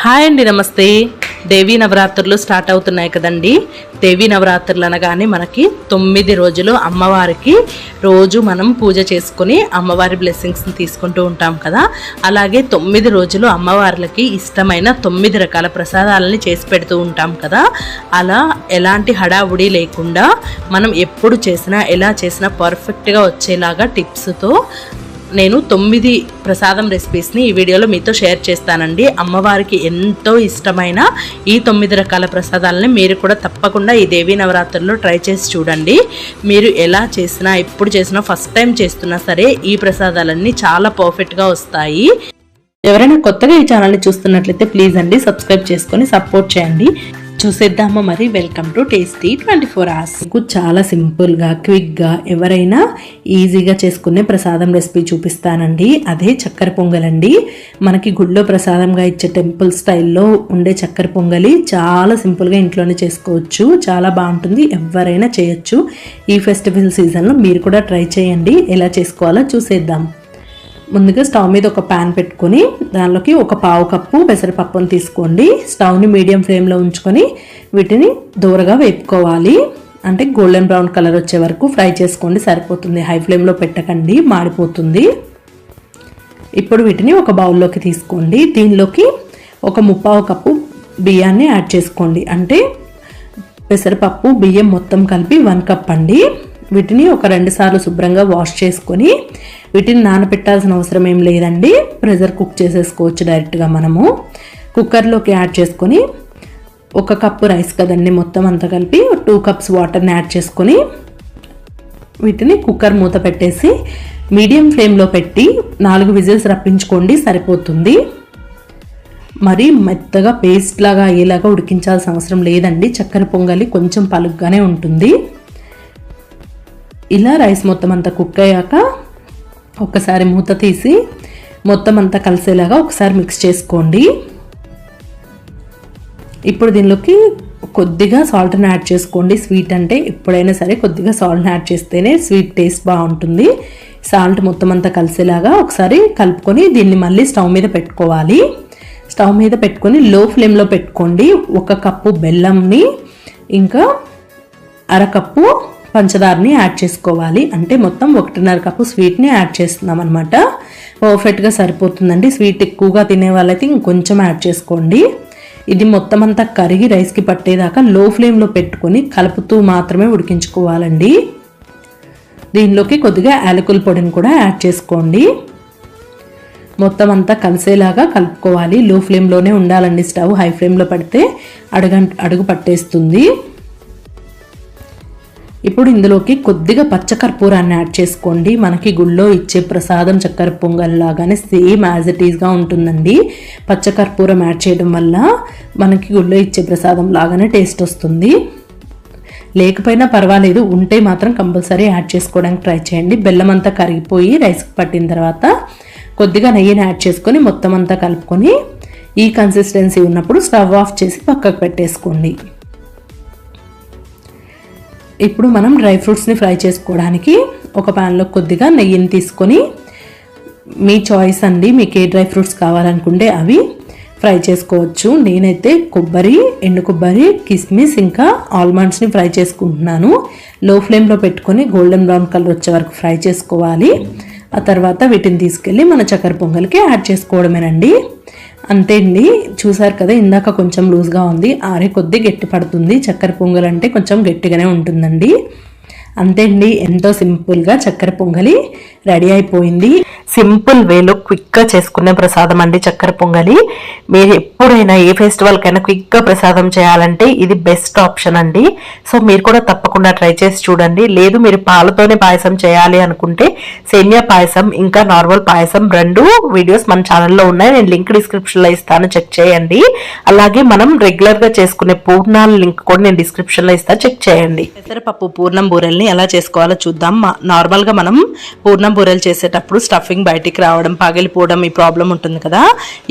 Hi అండి, నమస్తే. దేవీ నవరాత్రులు స్టార్ట్ అవుతున్నాయి కదండి. దేవీ నవరాత్రులు అనగానే మనకి 9 రోజులు అమ్మవారికి రోజు మనం పూజ చేసుకుని అమ్మవారి బ్లెస్సింగ్స్ని తీసుకుంటూ ఉంటాం కదా. అలాగే 9 రోజులు అమ్మవార్లకి ఇష్టమైన 9 రకాల ప్రసాదాలని చేసి పెడుతూ ఉంటాం కదా. అలా ఎలాంటి హడావుడి లేకుండా మనం ఎప్పుడు చేసినా ఎలా చేసినా పర్ఫెక్ట్గా వచ్చేలాగా టిప్స్తో నేను 9 ప్రసాదం రెసిపీస్ని ఈ వీడియోలో మీతో షేర్ చేస్తానండి. అమ్మవారికి ఎంతో ఇష్టమైన ఈ 9 రకాల ప్రసాదాలని మీరు కూడా తప్పకుండా ఈ దేవీ నవరాత్రుల్లో ట్రై చేసి చూడండి. మీరు ఎలా చేసినా ఎప్పుడు చేసినా ఫస్ట్ టైం చేస్తున్నా సరే ఈ ప్రసాదాలన్నీ చాలా పర్ఫెక్ట్గా వస్తాయి. ఎవరైనా కొత్తగా ఈ ఛానల్ని చూస్తున్నట్లయితే ప్లీజ్ అండి సబ్స్క్రైబ్ చేసుకొని సపోర్ట్ చేయండి. చూసేద్దామా మరి. Welcome to tasty 24 hours. చాలా సింపుల్గా క్విక్గా ఎవరైనా ఈజీగా చేసుకునే ప్రసాదం రెసిపీ చూపిస్తానండి. అదే చక్కెర పొంగలండి. మనకి గుళ్ళో ప్రసాదంగా ఇచ్చే టెంపుల్ స్టైల్లో ఉండే చక్కెర పొంగలి చాలా సింపుల్గా ఇంట్లోనే చేసుకోవచ్చు. చాలా బాగుంటుంది, ఎవరైనా చేయొచ్చు. ఈ ఫెస్టివల్ సీజన్లో మీరు కూడా ట్రై చేయండి. ఎలా చేసుకోవాలో చూసేద్దాం. ముందుగా స్టవ్ మీద ఒక ప్యాన్ పెట్టుకొని దానిలోకి ఒక పావు కప్పు పెసరపప్పును తీసుకోండి. స్టవ్ని మీడియం ఫ్లేమ్లో ఉంచుకొని వీటిని దూరగా వేపుకోవాలి. అంటే గోల్డెన్ బ్రౌన్ కలర్ వచ్చే వరకు ఫ్రై చేసుకోండి, సరిపోతుంది. హై ఫ్లేమ్లో పెట్టకండి, మాడిపోతుంది. ఇప్పుడు వీటిని ఒక బౌల్లోకి తీసుకోండి. దీనిలోకి ఒక 3/4 కప్పు బియ్యాన్ని యాడ్ చేసుకోండి. అంటే పెసరపప్పు బియ్యం మొత్తం కలిపి 1 కప్ అండి. వీటిని ఒక 2 సార్లు శుభ్రంగా వాష్ చేసుకొని వీటిని నానబెట్టాల్సిన అవసరం ఏం లేదండి. ప్రెషర్ కుక్ చేసేసుకోవచ్చు డైరెక్ట్గా. మనము కుక్కర్లోకి యాడ్ చేసుకొని 1 కప్పు రైస్ కదండి, మొత్తం అంతా కలిపి 2 కప్స్ వాటర్ని యాడ్ చేసుకొని వీటిని కుక్కర్ మూత పెట్టేసి మీడియం ఫ్లేమ్లో పెట్టి 4 విజిల్స్ రప్పించుకోండి, సరిపోతుంది. మరి మెత్తగా పేస్ట్ లాగా అయ్యేలాగా ఉడికించాల్సిన అవసరం లేదండి. చక్కెర పొంగలి కొంచెం పలుగ్గానే ఉంటుంది. ఇలా రైస్ మొత్తం అంతా కుక్ అయ్యాక ఒకసారి మూత తీసి మొత్తం అంతా కలిసేలాగా ఒకసారి మిక్స్ చేసుకోండి. ఇప్పుడు దీనిలోకి కొద్దిగా సాల్ట్ని యాడ్ చేసుకోండి. స్వీట్ అంటే ఎప్పుడైనా సరే కొద్దిగా సాల్ట్ని యాడ్ చేస్తేనే స్వీట్ టేస్ట్ బాగుంటుంది. సాల్ట్ మొత్తం అంతా కలిసేలాగా ఒకసారి కలుపుకొని దీన్ని మళ్ళీ స్టవ్ మీద పెట్టుకోవాలి. స్టవ్ మీద పెట్టుకొని లో ఫ్లేమ్లో పెట్టుకోండి. 1 కప్పు బెల్లంని ఇంకా 1/2 కప్పు పంచదారని యాడ్ చేసుకోవాలి. అంటే మొత్తం 1.5 కప్పు స్వీట్ని యాడ్ చేస్తున్నాం అనమాట. పర్ఫెక్ట్గా సరిపోతుందండి. స్వీట్ ఎక్కువగా తినే వాళ్ళైతే ఇంకొంచెం యాడ్ చేసుకోండి. ఇది మొత్తం అంతా కరిగి రైస్కి పట్టేదాకా లో ఫ్లేమ్లో పెట్టుకొని కలుపుతూ మాత్రమే ఉడికించుకోవాలండి. దీనిలోకి కొద్దిగా యాలకుల పొడిని కూడా యాడ్ చేసుకోండి. మొత్తం అంతా కలిసేలాగా కలుపుకోవాలి. లో ఫ్లేమ్లోనే ఉండాలండి స్టవ్. హై ఫ్లేమ్లో పడితే అడుగు పట్టేస్తుంది. ఇప్పుడు ఇందులోకి కొద్దిగా పచ్చకర్పూరాన్ని యాడ్ చేసుకోండి. మనకి గుళ్ళో ఇచ్చే ప్రసాదం చక్కెర పొంగల్ లాగానే సేమ్ యాజ్ ఇట్ ఈస్గా ఉంటుందండి. పచ్చకర్పూరం యాడ్ చేయడం వల్ల మనకి గుళ్ళో ఇచ్చే ప్రసాదం లాగానే టేస్ట్ వస్తుంది. లేకపోయినా పర్వాలేదు, ఉంటే మాత్రం కంపల్సరీ యాడ్ చేసుకోవడానికి ట్రై చేయండి. బెల్లం అంతా కరిగిపోయి రైస్కి పట్టిన తర్వాత కొద్దిగా నెయ్యిని యాడ్ చేసుకొని మొత్తం అంతా కలుపుకొని ఈ కన్సిస్టెన్సీ ఉన్నప్పుడు స్టవ్ ఆఫ్ చేసి పక్కకు పెట్టేసుకోండి. ఇప్పుడు మనం డ్రై ఫ్రూట్స్ని ఫ్రై చేసుకోవడానికి ఒక ప్యాన్లో కొద్దిగా నెయ్యిని తీసుకొని మీ చాయిస్ అండి, మీకు ఏ డ్రై ఫ్రూట్స్ కావాలనుకుంటే అవి ఫ్రై చేసుకోవచ్చు. నేనైతే కొబ్బరి, ఎండు కొబ్బరి, కిస్మిస్ ఇంకా ఆల్మండ్స్ని ఫ్రై చేసుకుంటున్నాను. లో ఫ్లేమ్లో పెట్టుకొని గోల్డెన్ బ్రౌన్ కలర్ వచ్చే వరకు ఫ్రై చేసుకోవాలి. ఆ తర్వాత వీటిని తీసుకెళ్ళి మన చక్కెర పొంగల్కి యాడ్ చేసుకోవడమేనండి. అంతే అండి. చూసారు కదా, ఇందాక కొంచెం లూజ్గా ఉంది, ఆరే కొద్ది గట్టి పడుతుంది. చక్కెర పొంగల్ అంటే కొంచెం గట్టిగానే ఉంటుందండి. అంతే అండి, ఎంతో సింపుల్గా చక్కెర పొంగలి రెడీ అయిపోయింది. సింపుల్ వేలో క్విక్గా చేసుకునే ప్రసాదం అండి చక్కెర పొంగలి. మీరు ఎప్పుడైనా ఏ ఫెస్టివల్కైనా క్విక్గా ప్రసాదం చేయాలంటే ఇది బెస్ట్ ఆప్షన్ అండి. సో మీరు కూడా తప్పకుండా ట్రై చేసి చూడండి. లేదు మీరు పాలతోనే పాయసం చేయాలి అనుకుంటే సేమియా పాయసం ఇంకా నార్మల్ పాయసం 2 వీడియోస్ మన ఛానల్లో ఉన్నాయి. నేను లింక్ డిస్క్రిప్షన్లో ఇస్తాను, చెక్ చేయండి. అలాగే మనం రెగ్యులర్గా చేసుకునే పూర్ణాల లింక్ కూడా నేను డిస్క్రిప్షన్లో ఇస్తాను, చెక్ చేయండి. పెసరపప్పు పూర్ణం బూరెల్ని ఎలా చేసుకోవాలో చూద్దాం. నార్మల్గా మనం పూర్ణం బూరెలు చేసేటప్పుడు స్టఫింగ్ బయటికి రావడం, పగిలిపోవడం ఈ ప్రాబ్లం ఉంటుంది కదా.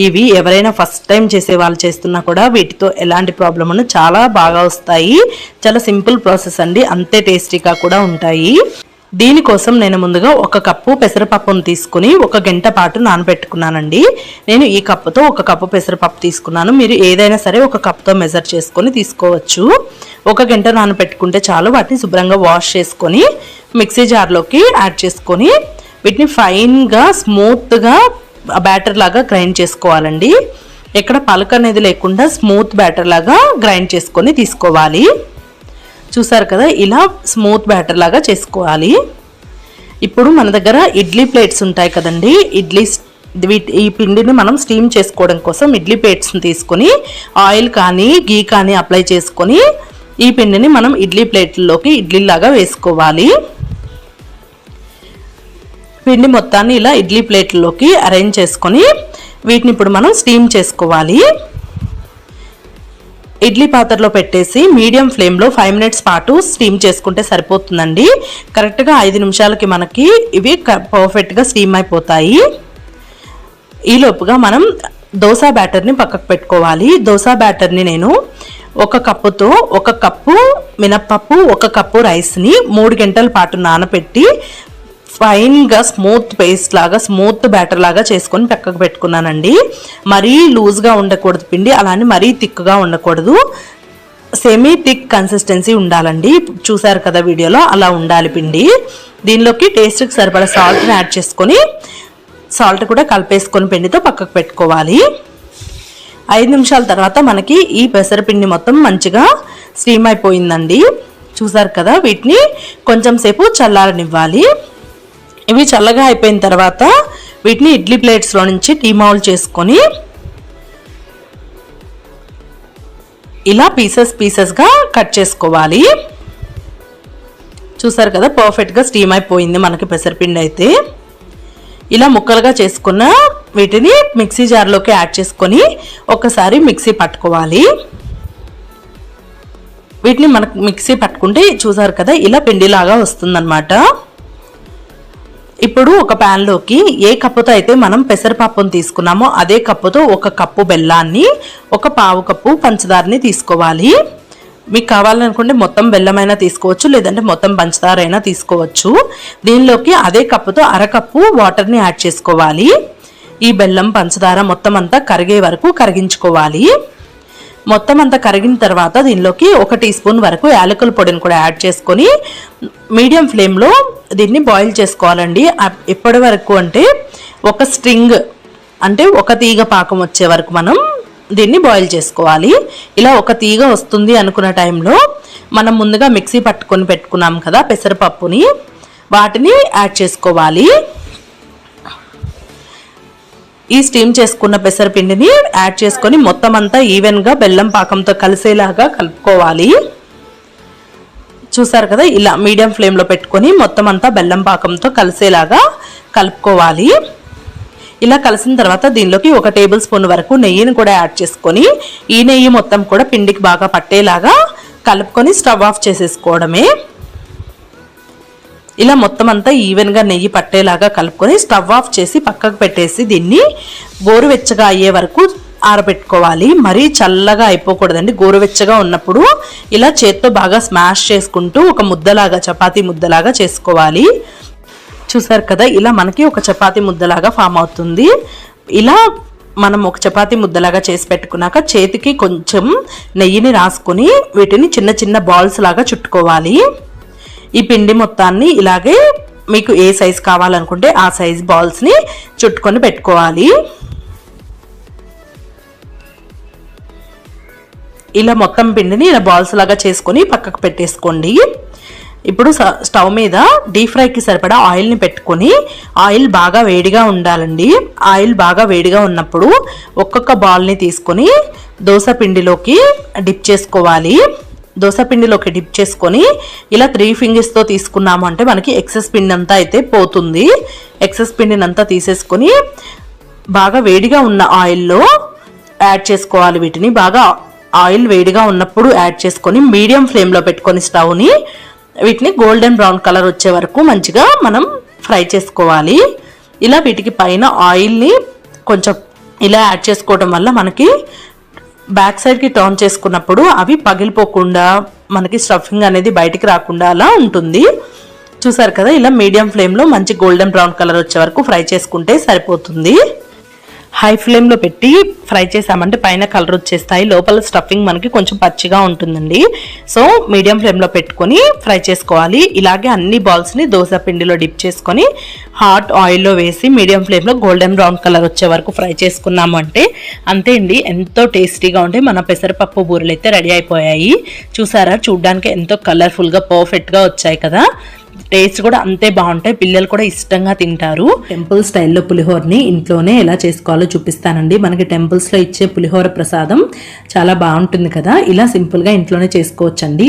ఇవి ఎవరైనా ఫస్ట్ టైం చేసే వాళ్ళు చేస్తున్నా కూడా వీటితో ఎలాంటి ప్రాబ్లం ఉన్నా చాలా బాగా వస్తాయి. చాలా సింపుల్ ప్రాసెస్ అండి, అంతే టేస్టీగా కూడా ఉంటాయి. దీనికోసం నేను ముందుగా 1 కప్పు పెసరపప్పును తీసుకుని 1 గంట పాటు నానబెట్టుకున్నానండి. నేను ఈ కప్పుతో 1 కప్పు పెసరపప్పు తీసుకున్నాను. మీరు ఏదైనా సరే 1 కప్తో మెజర్ చేసుకొని తీసుకోవచ్చు. 1 గంట నానబెట్టుకుంటే చాలు. వాటిని శుభ్రంగా వాష్ చేసుకొని మిక్సీ జార్లోకి యాడ్ చేసుకొని వీటిని ఫైన్గా స్మూత్గా బ్యాటర్ లాగా గ్రైండ్ చేసుకోవాలండి. ఎక్కడ పలక అనేది లేకుండా స్మూత్ బ్యాటర్ లాగా గ్రైండ్ చేసుకొని తీసుకోవాలి. చూసారు కదా, ఇలా స్మూత్ బ్యాటర్ లాగా చేసుకోవాలి. ఇప్పుడు మన దగ్గర ఇడ్లీ ప్లేట్స్ ఉంటాయి కదండి, ఈ పిండిని మనం స్టీమ్ చేసుకోవడం కోసం ఇడ్లీ ప్లేట్స్ని తీసుకొని ఆయిల్ కానీ గీ కానీ అప్లై చేసుకొని ఈ పిండిని మనం ఇడ్లీ ప్లేట్లలోకి ఇడ్లీలాగా వేసుకోవాలి. పిండి మొత్తాన్ని ఇలా ఇడ్లీ ప్లేట్లలోకి అరేంజ్ చేసుకొని వీటిని ఇప్పుడు మనం స్టీమ్ చేసుకోవాలి. ఇడ్లీ పాత్రలో పెట్టేసి మీడియం ఫ్లేమ్లో 5 మినిట్స్ పాటు స్టీమ్ చేసుకుంటే సరిపోతుందండి. కరెక్ట్గా 5 నిమిషాలకి మనకి ఇవి పర్ఫెక్ట్గా స్టీమ్ అయిపోతాయి. ఈలోపుగా మనం దోశ బ్యాటర్ని పక్కకు పెట్టుకోవాలి. దోశ బ్యాటర్ని నేను 1 కప్పుతో 1 కప్పు మినప్పప్పు 1 కప్పు రైస్ని 3 గంటల పాటు నానబెట్టి ఫైన్గా స్మూత్ పేస్ట్ లాగా స్మూత్ బ్యాటర్ లాగా చేసుకొని పక్కకు పెట్టుకున్నానండి. మరీ లూజ్గా ఉండకూడదు పిండి, అలానే మరీ థిక్గా ఉండకూడదు. సెమీ థిక్ కన్సిస్టెన్సీ ఉండాలండి. చూసారు కదా వీడియోలో, అలా ఉండాలి పిండి. దీనిలోకి టేస్ట్కి సరిపడా సాల్ట్ని యాడ్ చేసుకొని సాల్ట్ కూడా కలిపేసుకొని పిండితో పక్కకు పెట్టుకోవాలి. 5 నిమిషాల తర్వాత మనకి ఈ పెసరపిండి మొత్తం మంచిగా స్టీమ్ అయిపోయిందండి. చూసారు కదా, వీటిని కొంచెం సేపు చల్లారనివ్వాలి. ఇవి చల్లగా అయిపోయిన తర్వాత వీటిని ఇడ్లీ ప్లేట్స్లో నుంచి డీమౌల్డ్ చేసుకొని ఇలా పీసెస్గా కట్ చేసుకోవాలి. చూసారు కదా, పర్ఫెక్ట్గా స్టీమ్ అయిపోయింది మనకి పెసరపిండి అయితే. ఇలా ముక్కలుగా చేసుకున్న వీటిని మిక్సీ జార్లోకి యాడ్ చేసుకొని ఒకసారి మిక్సీ పట్టుకోవాలి. వీటిని మనకు మిక్సీ పట్టుకుంటే చూసారు కదా, ఇలా పిండిలాగా వస్తుందన్నమాట. ఇప్పుడు ఒక ప్యాన్లోకి ఏ కప్పుతో అయితే మనం పెసరపప్పును తీసుకున్నామో అదే కప్పుతో 1 కప్పు బెల్లాన్ని 1 పావు కప్పు పంచదారని తీసుకోవాలి. మీకు కావాలనుకుంటే మొత్తం బెల్లమైనా తీసుకోవచ్చు, లేదంటే మొత్తం పంచదార అయినా తీసుకోవచ్చు. దీనిలోకి అదే కప్పుతో 1/2 కప్పు వాటర్ని యాడ్ చేసుకోవాలి. ఈ బెల్లం పంచదార మొత్తం అంతా కరిగే వరకు కరిగించుకోవాలి. మొత్తం అంతా కరిగిన తర్వాత దీనిలోకి 1 టీ స్పూన్ వరకు యాలకుల పొడిని కూడా యాడ్ చేసుకొని మీడియం ఫ్లేమ్లో దీన్ని బాయిల్ చేసుకోవాలండి. ఎప్పటి వరకు అంటే ఒక స్ట్రింగ్ అంటే ఒక తీగ పాకం వచ్చే వరకు మనం దీన్ని బాయిల్ చేసుకోవాలి. ఇలా ఒక తీగ వస్తుంది అనుకున్న టైంలో మనం ముందుగా మిక్సీ పట్టుకొని పెట్టుకున్నాం కదా పెసరపప్పుని, వాటిని యాడ్ చేసుకోవాలి. ఈ స్టీమ్ చేసుకున్న పెసరపిండిని యాడ్ చేసుకొని మొత్తం అంతా ఈవెన్గా బెల్లం పాకంతో కలిసేలాగా కలుపుకోవాలి. చూసారు కదా, ఇలా మీడియం ఫ్లేమ్లో పెట్టుకొని మొత్తం అంతా బెల్లం పాకంతో కలిసేలాగా కలుపుకోవాలి. ఇలా కలిసిన తర్వాత దీనిలోకి 1 టేబుల్ స్పూన్ వరకు నెయ్యిని కూడా యాడ్ చేసుకొని ఈ నెయ్యి మొత్తం కూడా పిండికి బాగా పట్టేలాగా కలుపుకొని స్టవ్ ఆఫ్ చేసేసుకోవడమే. ఇలా మొత్తం అంతా ఈవెన్గా నెయ్యి పట్టేలాగా కలుపుకొని స్టవ్ ఆఫ్ చేసి పక్కకు పెట్టేసి దీన్ని గోరువెచ్చగా అయ్యే వరకు ఆరబెట్టుకోవాలి. మరీ చల్లగా అయిపోకూడదండి. గోరువెచ్చగా ఉన్నప్పుడు ఇలా చేత్తో బాగా స్మాష్ చేసుకుంటూ ఒక ముద్దలాగా చపాతీ ముద్దలాగా చేసుకోవాలి. చూసారు కదా, ఇలా మనకి ఒక చపాతీ ముద్దలాగా ఫామ్ అవుతుంది. ఇలా మనం ఒక చపాతీ ముద్దలాగా చేసి పెట్టుకున్నాక చేతికి కొంచెం నెయ్యిని రాసుకొని వీటిని చిన్న చిన్న బాల్స్ లాగా చుట్టుకోవాలి. ఈ పిండి మొత్తాన్ని ఇలాగే మీకు ఏ సైజ్ కావాలనుకుంటే ఆ సైజ్ బాల్స్ని చుట్టుకొని పెట్టుకోవాలి. ఇలా మొత్తం పిండిని ఇలా బాల్స్ లాగా చేసుకొని పక్కకు పెట్టేసుకోండి. ఇప్పుడు స్టవ్ మీద డీప్ ఫ్రైకి సరిపడా ఆయిల్ని పెట్టుకొని ఆయిల్ బాగా వేడిగా ఉండాలండి. ఆయిల్ బాగా వేడిగా ఉన్నప్పుడు ఒక్కొక్క బాల్ని తీసుకొని దోశ పిండిలోకి డిప్ చేసుకోవాలి. దోశ పిండిలోకి డిప్ చేసుకొని ఇలా 3 ఫింగర్స్తో తీసుకున్నాము అంటే మనకి ఎక్సెస్ పిండి అంతా అయితే పోతుంది. ఎక్సెస్ పిండిని అంతా తీసేసుకొని బాగా వేడిగా ఉన్న ఆయిల్లో యాడ్ చేసుకోవాలి. వీటిని బాగా ఆయిల్ వేడిగా ఉన్నప్పుడు యాడ్ చేసుకొని మీడియం ఫ్లేమ్లో పెట్టుకొని స్టవ్ని వీటిని గోల్డెన్ బ్రౌన్ కలర్ వచ్చే వరకు మంచిగా మనం ఫ్రై చేసుకోవాలి. ఇలా వీటికి పైన ఆయిల్ని కొంచెం ఇలా యాడ్ చేసుకోవడం వల్ల మనకి బ్యాక్ సైడ్కి టర్న్ చేసుకున్నప్పుడు అవి పగిలిపోకుండా మనకి స్టఫింగ్ అనేది బయటికి రాకుండా అలా ఉంటుంది. చూసారు కదా, ఇలా మీడియం ఫ్లేమ్లో మంచి గోల్డెన్ బ్రౌన్ కలర్ వచ్చే వరకు ఫ్రై చేసుకుంటే సరిపోతుంది. హై ఫ్లేమ్లో పెట్టి ఫ్రై చేసామంటే పైన కలర్ వచ్చేస్తాయి, లోపల స్టఫింగ్ మనకి కొంచెం పచ్చిగా ఉంటుందండి. సో మీడియం ఫ్లేమ్లో పెట్టుకొని ఫ్రై చేసుకోవాలి. ఇలాగే అన్ని బాల్స్ని దోశ పిండిలో డిప్ చేసుకొని హాట్ ఆయిల్లో వేసి మీడియం ఫ్లేమ్లో గోల్డెన్ బ్రౌన్ కలర్ వచ్చే వరకు ఫ్రై చేసుకున్నాము అంటే అంతే అండి, ఎంతో టేస్టీగా ఉంటాయి మన పెసరపప్పు బూరెలు అయితే రెడీ అయిపోయాయి. చూసారా, చూడ్డానికి ఎంతో కలర్ఫుల్గా పర్ఫెక్ట్గా వచ్చాయి కదా. టేస్ట్ కూడా అంతే బాగుంటాయి, పిల్లలు కూడా ఇష్టంగా తింటారు. టెంపుల్ స్టైల్లో పులిహోరని ఇంట్లోనే ఎలా చేసుకోవాలో చూపిస్తానండి. మనకి టెంపుల్స్లో ఇచ్చే పులిహోర ప్రసాదం చాలా బాగుంటుంది కదా, ఇలా సింపుల్గా ఇంట్లోనే చేసుకోవచ్చండి.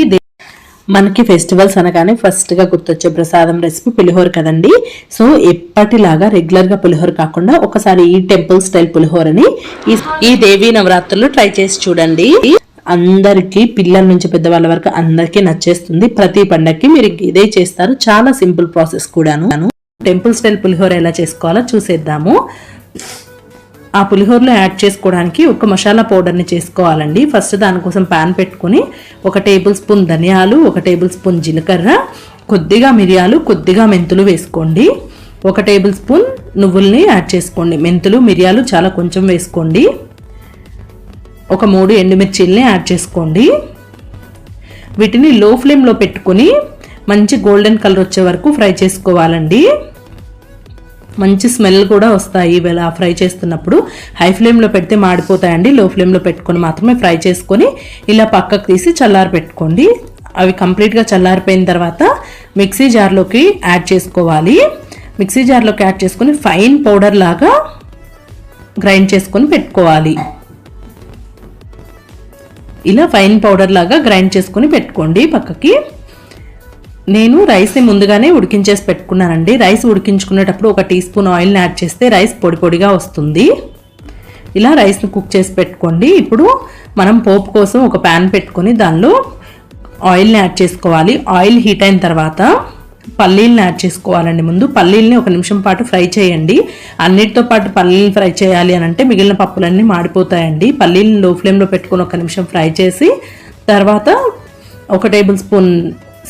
మనకి ఫెస్టివల్స్ అనగానే ఫస్ట్గా గుర్తొచ్చే ప్రసాదం రెసిపీ పులిహోర కదండి. సో ఎప్పటిలాగా రెగ్యులర్గా పులిహోర కాకుండా ఒకసారి ఈ టెంపుల్ స్టైల్ పులిహోరని ఈ దేవీ నవరాత్రులు ట్రై చేసి చూడండి. అందరికీ, పిల్లల నుంచి పెద్దవాళ్ళ వరకు అందరికీ నచ్చేస్తుంది. ప్రతి పండగకి మీరు ఇదే చేస్తారు, చాలా సింపుల్ ప్రాసెస్ కూడాను. టెంపుల్ స్టైల్ పులిహోర ఎలా చేసుకోవాలో చూసేద్దాము. ఆ పులిహోరలో యాడ్ చేసుకోవడానికి ఒక మసాలా పౌడర్ని చేసుకోవాలండి. ఫస్ట్ దానికోసం ప్యాన్ పెట్టుకుని 1 టేబుల్ స్పూన్ ధనియాలు, 1 టేబుల్ స్పూన్ జీలకర్ర, కొద్దిగా మిరియాలు, కొద్దిగా మెంతులు వేసుకోండి. 1 టేబుల్ స్పూన్ నువ్వుల్ని యాడ్ చేసుకోండి. మెంతులు మిరియాలు చాలా కొంచెం వేసుకోండి. ఒక 3 ఎండుమిర్చిల్ని యాడ్ చేసుకోండి. వీటిని లో ఫ్లేమ్లో పెట్టుకుని మంచి గోల్డెన్ కలర్ వచ్చే వరకు ఫ్రై చేసుకోవాలండి. మంచి స్మెల్ కూడా వస్తాయి ఇలా ఫ్రై చేస్తున్నప్పుడు. హై ఫ్లేమ్లో పెడితే మాడిపోతాయండి. లో ఫ్లేమ్లో పెట్టుకొని మాత్రమే ఫ్రై చేసుకొని ఇలా పక్కకు తీసి చల్లారి పెట్టుకోండి. అవి కంప్లీట్గా చల్లారిపోయిన తర్వాత మిక్సీ జార్లోకి యాడ్ చేసుకోవాలి. మిక్సీ జార్లోకి యాడ్ చేసుకొని ఫైన్ పౌడర్ లాగా గ్రైండ్ చేసుకొని పెట్టుకోవాలి. ఇలా ఫైన్ పౌడర్ లాగా గ్రైండ్ చేసుకుని పెట్టుకోండి పక్కకి. నేను రైస్ని ముందుగానే ఉడికించేసి పెట్టుకున్నానండి. రైస్ ఉడికించుకునేటప్పుడు 1 టీ స్పూన్ ఆయిల్ని యాడ్ చేస్తే రైస్ పొడి పొడిగా వస్తుంది. ఇలా రైస్ని కుక్ చేసి పెట్టుకోండి. ఇప్పుడు మనం పోపు కోసం ఒక ప్యాన్ పెట్టుకొని దానిలో ఆయిల్ని యాడ్ చేసుకోవాలి. ఆయిల్ హీట్ అయిన తర్వాత పల్లీలను యాడ్ చేసుకోవాలండి. ముందు పల్లీలని 1 నిమిషం పాటు ఫ్రై చేయండి. అన్నిటితో పాటు పల్లీలు ఫ్రై చేయాలి అని అంటే మిగిలిన పప్పులన్నీ మాడిపోతాయండి. పల్లీలను లో ఫ్లేమ్లో పెట్టుకొని 1 నిమిషం ఫ్రై చేసి తర్వాత 1 టేబుల్ స్పూన్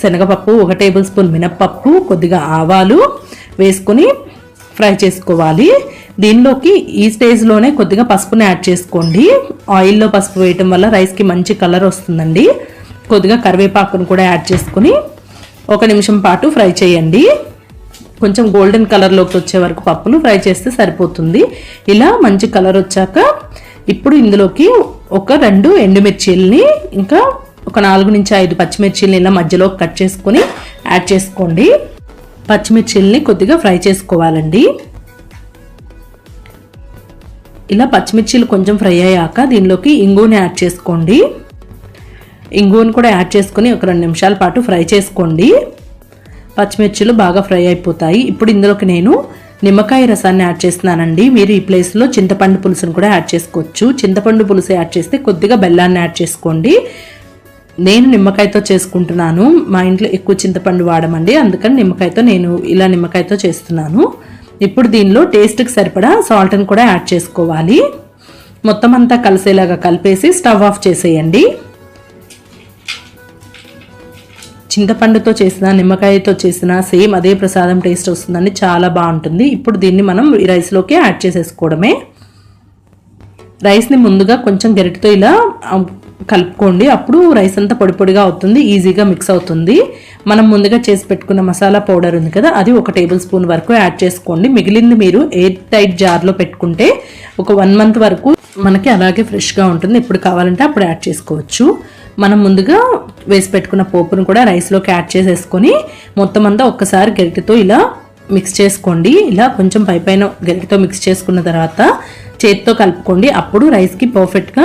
శనగపప్పు, 1 టేబుల్ స్పూన్ మినప్పప్పు, కొద్దిగా ఆవాలు వేసుకొని ఫ్రై చేసుకోవాలి. దీనిలోకి ఈ స్టేజ్లోనే కొద్దిగా పసుపుని యాడ్ చేసుకోండి. ఆయిల్లో పసుపు వేయటం వల్ల రైస్కి మంచి కలర్ వస్తుందండి. కొద్దిగా కరివేపాకును కూడా యాడ్ చేసుకుని 1 నిమిషం పాటు ఫ్రై చేయండి. కొంచెం గోల్డెన్ కలర్లోకి వచ్చే వరకు పప్పును ఫ్రై చేస్తే సరిపోతుంది. ఇలా మంచి కలర్ వచ్చాక ఇప్పుడు ఇందులోకి ఒక 2 ఎండుమిర్చీలని ఇంకా ఒక 4 నుంచి 5 పచ్చిమిర్చీలని ఇలా మధ్యలో కట్ చేసుకొని యాడ్ చేసుకోండి. పచ్చిమిర్చీలని కొద్దిగా ఫ్రై చేసుకోవాలండి. ఇలా పచ్చిమిర్చీలు కొంచెం ఫ్రై అయ్యాక దీనిలోకి ఇంగువని యాడ్ చేసుకోండి. ఇంగువను కూడా యాడ్ చేసుకుని ఒక 2 నిమిషాల పాటు ఫ్రై చేసుకోండి. పచ్చిమిర్చిలు బాగా ఫ్రై అయిపోతాయి. ఇప్పుడు ఇందులోకి నేను నిమ్మకాయ రసాన్ని యాడ్ చేస్తున్నానండి. మీరు ఈ ప్లేస్లో చింతపండు పులుసును కూడా యాడ్ చేసుకోవచ్చు. చింతపండు పులుసు యాడ్ చేస్తే కొద్దిగా బెల్లాన్ని యాడ్ చేసుకోండి. నేను నిమ్మకాయతో చేసుకుంటున్నాను, మా ఇంట్లో ఎక్కువ చింతపండు వాడమండి, అందుకని నేను ఇలా నిమ్మకాయతో చేస్తున్నాను. ఇప్పుడు దీనిలో టేస్ట్కి సరిపడా సాల్ట్ని కూడా యాడ్ చేసుకోవాలి. మొత్తం అంతా కలిసేలాగా కలిపేసి స్టవ్ ఆఫ్ చేసేయండి. చింతపండుతో చేసిన నిమ్మకాయతో చేసిన సేమ్ అదే ప్రసాదం టేస్ట్ వస్తుందండి, చాలా బాగుంటుంది. ఇప్పుడు దీన్ని మనం ఈ రైస్లోకి యాడ్ చేసేసుకోవడమే. రైస్ని ముందుగా కొంచెం గరిటెతో ఇలా కలుపుకోండి, అప్పుడు రైస్ అంతా పొడి పొడిగా అవుతుంది, ఈజీగా మిక్స్ అవుతుంది. మనం ముందుగా చేసి పెట్టుకున్న మసాలా పౌడర్ ఉంది కదా, అది 1 టేబుల్ స్పూన్ వరకు యాడ్ చేసుకోండి. మిగిలింది మీరు ఎయిర్ టైట్ జార్లో పెట్టుకుంటే ఒక 1 మంత్ వరకు మనకి అలాగే ఫ్రెష్గా ఉంటుంది. ఎప్పుడు కావాలంటే అప్పుడు యాడ్ చేసుకోవచ్చు. మనం ముందుగా వేసి పెట్టుకున్న పోపును కూడా రైస్లోకి యాడ్ చేసేసుకొని మొత్తం అంతా ఒక్కసారి గరిటెతో ఇలా మిక్స్ చేసుకోండి. ఇలా కొంచెం పైన గరిటెతో మిక్స్ చేసుకున్న తర్వాత చేతితో కలుపుకోండి, అప్పుడు రైస్కి పర్ఫెక్ట్గా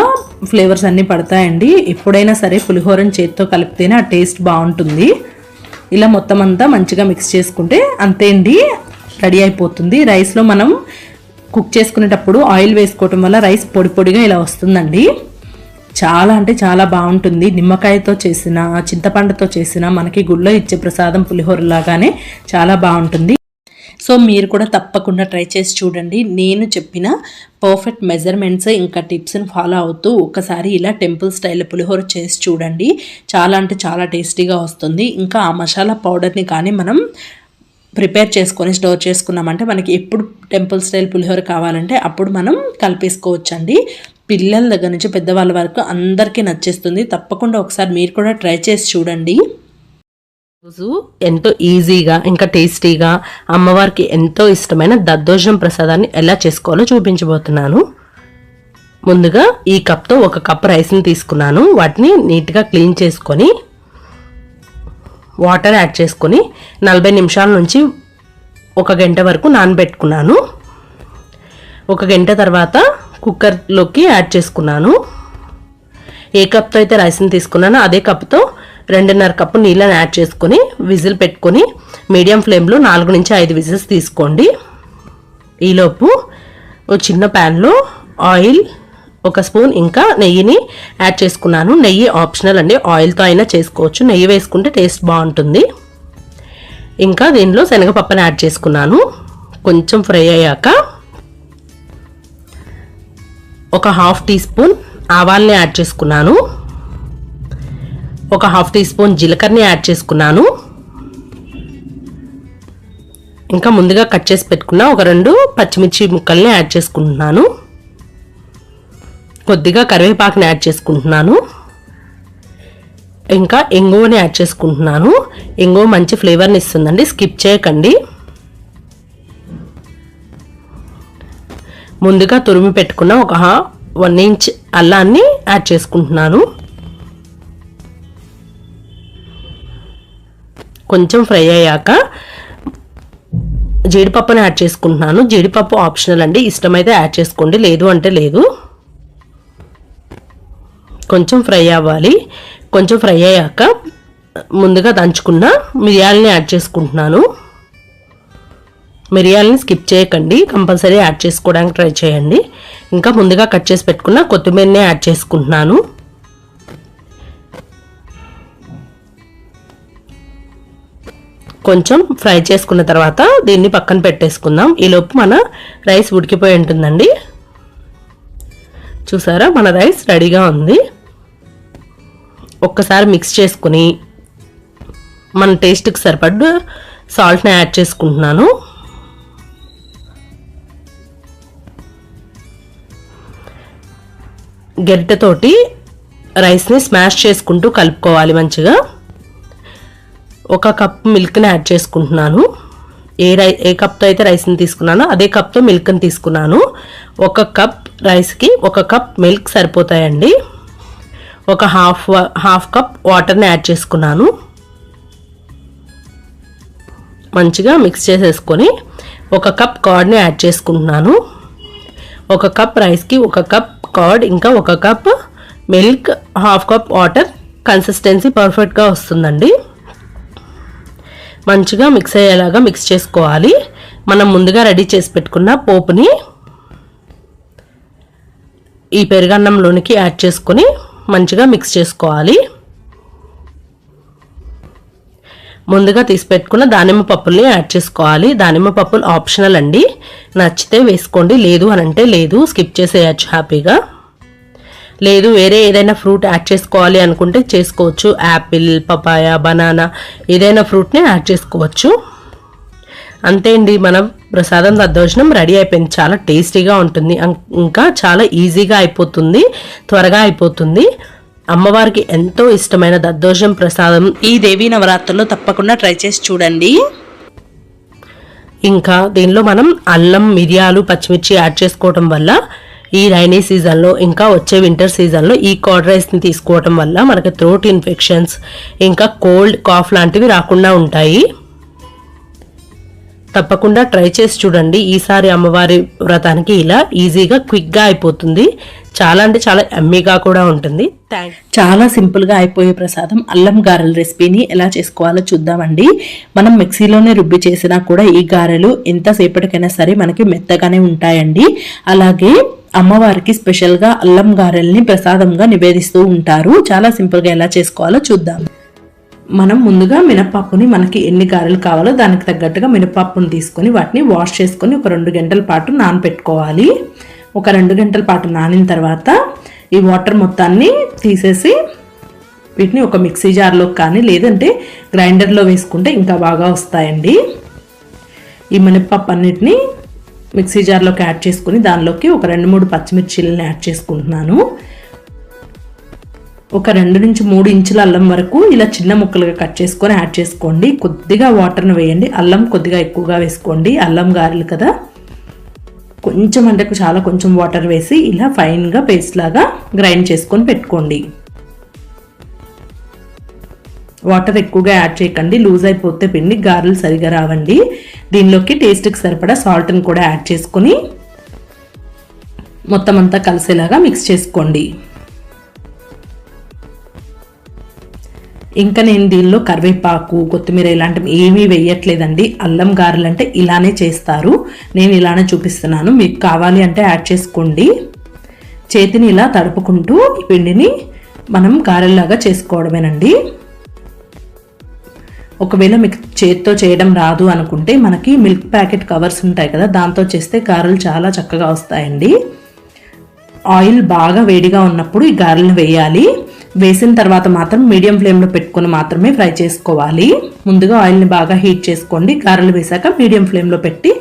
ఫ్లేవర్స్ అన్నీ పడతాయండి. ఎప్పుడైనా సరే పులిహోరని చేతితో కలిపితేనే ఆ టేస్ట్ బాగుంటుంది. ఇలా మొత్తం అంతా మంచిగా మిక్స్ చేసుకుంటే అంతే అండి, రెడీ అయిపోతుంది. రైస్లో మనం కుక్ చేసుకునేటప్పుడు ఆయిల్ వేసుకోవటం వల్ల రైస్ పొడి పొడిగా ఇలా వస్తుందండి. చాలా అంటే చాలా బాగుంటుంది. నిమ్మకాయతో చేసిన, చింతపండుతో చేసిన మనకి గుళ్ళో ఇచ్చే ప్రసాదం పులిహోర లాగానే చాలా బాగుంటుంది. సో మీరు కూడా తప్పకుండా ట్రై చేసి చూడండి. నేను చెప్పిన పర్ఫెక్ట్ మెజర్మెంట్స్ ఇంకా టిప్స్ని ఫాలో అవుతూ ఒకసారి ఇలా టెంపుల్ స్టైల్ పులిహోర చేసి చూడండి. చాలా అంటే చాలా టేస్టీగా వస్తుంది. ఇంకా ఆ మసాలా పౌడర్ని కానీ మనం ప్రిపేర్ చేసుకొని స్టోర్ చేసుకున్నామంటే మనకి ఎప్పుడు టెంపుల్ స్టైల్ పులిహోర కావాలంటే అప్పుడు మనం కలిపేసుకోవచ్చండి. పిల్లల దగ్గర నుంచి పెద్దవాళ్ళ వరకు అందరికీ నచ్చేస్తుంది. తప్పకుండా ఒకసారి మీరు కూడా ట్రై చేసి చూడండి. రోజు ఎంతో ఈజీగా ఇంకా టేస్టీగా అమ్మవారికి ఎంతో ఇష్టమైన దద్దోజనం ప్రసాదాన్ని ఎలా చేసుకోవాలో చూపించబోతున్నాను. ముందుగా ఈ కప్తో 1 కప్ రైస్ని తీసుకున్నాను. వాటిని నీట్గా క్లీన్ చేసుకొని వాటర్ యాడ్ చేసుకొని 40 నిమిషాల నుంచి 1 గంట వరకు నానబెట్టుకున్నాను. 1 గంట తర్వాత కుక్కర్లోకి యాడ్ చేసుకున్నాను. ఏ కప్తో అయితే రైస్ని తీసుకున్నానో అదే కప్తో 2.5 కప్పు నీళ్ళని యాడ్ చేసుకొని విజిల్ పెట్టుకొని మీడియం ఫ్లేమ్లో 4 నుంచి 5 విజిల్స్ తీసుకోండి. ఈలోపు ఒక చిన్న ప్యాన్లో ఆయిల్ 1 స్పూన్ ఇంకా నెయ్యిని యాడ్ చేసుకున్నాను. నెయ్యి ఆప్షనల్ అండి, ఆయిల్తో అయినా చేసుకోవచ్చు. నెయ్యి వేసుకుంటే టేస్ట్ బాగుంటుంది. ఇంకా దీనిలో శనగపప్పుని యాడ్ చేసుకున్నాను. కొంచెం ఫ్రై అయ్యాక 1/2 టీ స్పూన్ ఆవాల్ని యాడ్ చేసుకున్నాను. 1/2 టీ స్పూన్ జీలకర్రని యాడ్ చేసుకున్నాను. ఇంకా ముందుగా కట్ చేసి పెట్టుకున్న 2 పచ్చిమిర్చి ముక్కల్ని యాడ్ చేసుకుంటున్నాను. కొద్దిగా కరివేపాకుని యాడ్ చేసుకుంటున్నాను. ఇంకా ఇంగువని యాడ్ చేసుకుంటున్నాను. ఇంగువ మంచి ఫ్లేవర్ని ఇస్తుందండి, స్కిప్ చేయకండి. ముందుగా తురిమి పెట్టుకున్న 1 ఇంచ్ అల్లాన్ని యాడ్ చేసుకుంటున్నాను. కొంచెం ఫ్రై అయ్యాక జీడిపప్పుని యాడ్ చేసుకుంటున్నాను. జీడిపప్పు ఆప్షనల్ అండి, ఇష్టమైతే యాడ్ చేసుకోండి, లేదు అంటే లేదు. కొంచెం ఫ్రై అవ్వాలి. కొంచెం ఫ్రై అయ్యాక ముందుగా దంచుకున్న మిరియాలని యాడ్ చేసుకుంటున్నాను. మిరియాలని స్కిప్ చేయకండి, కంపల్సరీ యాడ్ చేసుకోవడానికి ట్రై చేయండి. ఇంకా ముందుగా కట్ చేసి పెట్టుకున్న కొత్తిమీరని యాడ్ చేసుకుంటున్నాను. కొంచెం ఫ్రై చేసుకున్న తర్వాత దీన్ని పక్కన పెట్టేసుకుందాం. ఈలోపు మన రైస్ ఉడికిపోయి ఉంటుందండి. చూసారా, మన రైస్ రెడీగా ఉంది. ఒక్కసారి మిక్స్ చేసుకుని మన టేస్ట్కి సరిపడ్డ సాల్ట్ని యాడ్ చేసుకుంటున్నాను. గరిటెతోటి రైస్ని స్మాష్ చేసుకుంటూ కలుపుకోవాలి మంచిగా. 1 కప్ మిల్క్ని యాడ్ చేసుకుంటున్నాను. ఏ కప్తో అయితే రైస్ని తీసుకున్నానో అదే కప్తో మిల్క్ని తీసుకున్నాను. 1 కప్ రైస్కి 1 కప్ మిల్క్ సరిపోతాయండి. ఒక హాఫ్ కప్ వాటర్ని యాడ్ చేసుకున్నాను. మంచిగా మిక్స్ చేసేసుకొని 1 కప్ కర్డ్ని యాడ్ చేసుకుంటున్నాను. 1 కప్ రైస్కి 1 కప్ కర్డ్ ఇంకా 1 cup milk, half cup water. Consistency పర్ఫెక్ట్గా వస్తుందండి. మంచిగా మిక్స్ అయ్యేలాగా మిక్స్ చేసుకోవాలి. మనం ముందుగా రెడీ చేసి పెట్టుకున్న పోపుని ఈ పెరుగన్నంలోనికి యాడ్ చేసుకొని మంచిగా మిక్స్ చేసుకోవాలి. ముందుగా తీసి పెట్టుకున్న దానిమ్మ పప్పుల్ని యాడ్ చేసుకోవాలి. దానిమ్మ పప్పులు ఆప్షనల్ అండి, నచ్చితే వేసుకోండి, లేదు అని అంటే లేదు, స్కిప్ చేసేయచ్చు హ్యాపీగా. లేదు వేరే ఏదైనా ఫ్రూట్ యాడ్ చేసుకోవాలి అనుకుంటే చేసుకోవచ్చు. యాపిల్, పపాయ, బనానా ఏదైనా ఫ్రూట్ని యాడ్ చేసుకోవచ్చు. అంతే అండి, మన ప్రసాదం దద్దోజనం రెడీ అయిపోయింది. చాలా టేస్టీగా ఉంటుంది, ఇంకా చాలా ఈజీగా అయిపోతుంది, త్వరగా అయిపోతుంది. అమ్మవారికి ఎంతో ఇష్టమైన దద్దోజనం ప్రసాదం ఈ దేవీ నవరాత్రుల్లో తప్పకుండా ట్రై చేసి చూడండి. ఇంకా దీనిలో మనం అల్లం, మిరియాలు, పచ్చిమిర్చి యాడ్ చేసుకోవడం వల్ల ఈ రైనీ సీజన్లో ఇంకా వచ్చే వింటర్ సీజన్లో ఈ కర్డ్ రైస్ని తీసుకోవడం వల్ల మనకి థ్రోట్ ఇన్ఫెక్షన్స్ ఇంకా కోల్డ్, కాఫ్ లాంటివి రాకుండా ఉంటాయి. తప్పకుండా ట్రై చేసి చూడండి. ఈసారి అమ్మవారి వ్రతానికి ఇలా ఈజీగా క్విక్గా అయిపోతుంది. చాలా అంటే చాలా ఎమ్మీగా కూడా ఉంటుంది. చాలా సింపుల్గా అయిపోయే ప్రసాదం అల్లం గారెల రెసిపీని ఎలా చేసుకోవాలో చూద్దామండి. మనం మిక్సీలోనే రుబ్బి చేసినా కూడా ఈ గారెలు ఎంతసేపటికైనా సరే మనకి మెత్తగానే ఉంటాయండి. అలాగే అమ్మవారికి స్పెషల్గా అల్లం గారెల్ని ప్రసాదంగా నివేదిస్తూ ఉంటారు. చాలా సింపుల్గా ఎలా చేసుకోవాలో చూద్దాం. మనం ముందుగా మినపప్పుని మనకి ఎన్ని గారెలు కావాలో దానికి తగ్గట్టుగా మినపప్పుని తీసుకొని వాటిని వాష్ చేసుకొని ఒక 2 గంటల పాటు నానబెట్టుకోవాలి. ఒక 2 గంటల పాటు నానిన తర్వాత ఈ వాటర్ మొత్తాన్ని తీసేసి వీటిని ఒక మిక్సీ జార్లో కానీ లేదంటే గ్రైండర్లో వేసుకుంటే ఇంకా బాగా వస్తాయండి. ఈ మినపప్పు అన్నిటిని మిక్సీ జార్లోకి యాడ్ చేసుకుని దానిలోకి ఒక 2-3 పచ్చిమిర్చీలను యాడ్ చేసుకుంటున్నాను. ఒక 2 నుంచి 3 ఇంచుల అల్లం వరకు ఇలా చిన్న ముక్కలుగా కట్ చేసుకొని యాడ్ చేసుకోండి. కొద్దిగా వాటర్ని వేయండి, అల్లం కొద్దిగా ఎక్కువగా వేసుకోండి, అల్లం గారెలు కదా. కొంచెం అంటే చాలా కొంచెం వాటర్ వేసి ఇలా ఫైన్గా పేస్ట్ లాగా గ్రైండ్ చేసుకొని పెట్టుకోండి. వాటర్ ఎక్కువగా యాడ్ చేయకండి, లూజ్ అయిపోతే పిండి గారెలు సరిగా రావండి. దీనిలోకి టేస్ట్కి సరిపడా సాల్ట్ని కూడా యాడ్ చేసుకొని మొత్తం అంతా కలిసేలాగా మిక్స్ చేసుకోండి. ఇంకా నేను దీనిలో కరివేపాకు, కొత్తిమీర ఇలాంటివి ఏమీ వేయట్లేదండి. అల్లం గారెలు అంటే ఇలానే చేస్తారు, నేను ఇలానే చూపిస్తున్నాను. మీకు కావాలి అంటే యాడ్ చేసుకోండి. చేతిని ఇలా తడుపుకుంటూ ఈ పిండిని మనం గారెల్లాగా చేసుకోవడమేనండి. ఒకవేళ మీకు చేతితో చేయడం రాదు అనుకుంటే మనకి మిల్క్ ప్యాకెట్ కవర్స్ ఉంటాయి కదా, దాంతో చేస్తే గారెలు చాలా చక్కగా వస్తాయండి. ఆయిల్ బాగా వేడిగా ఉన్నప్పుడు ఈ గారెలను వేయాలి. వేసిన తర్వాత మాత్రం మీడియం ఫ్లేమ్లో పెట్టుకొని మాత్రమే ఫ్రై చేసుకోవాలి. ముందుగా ఆయిల్ని బాగా హీట్ చేసుకోండి. గారెలు వేసాక మీడియం ఫ్లేమ్లో పెట్టి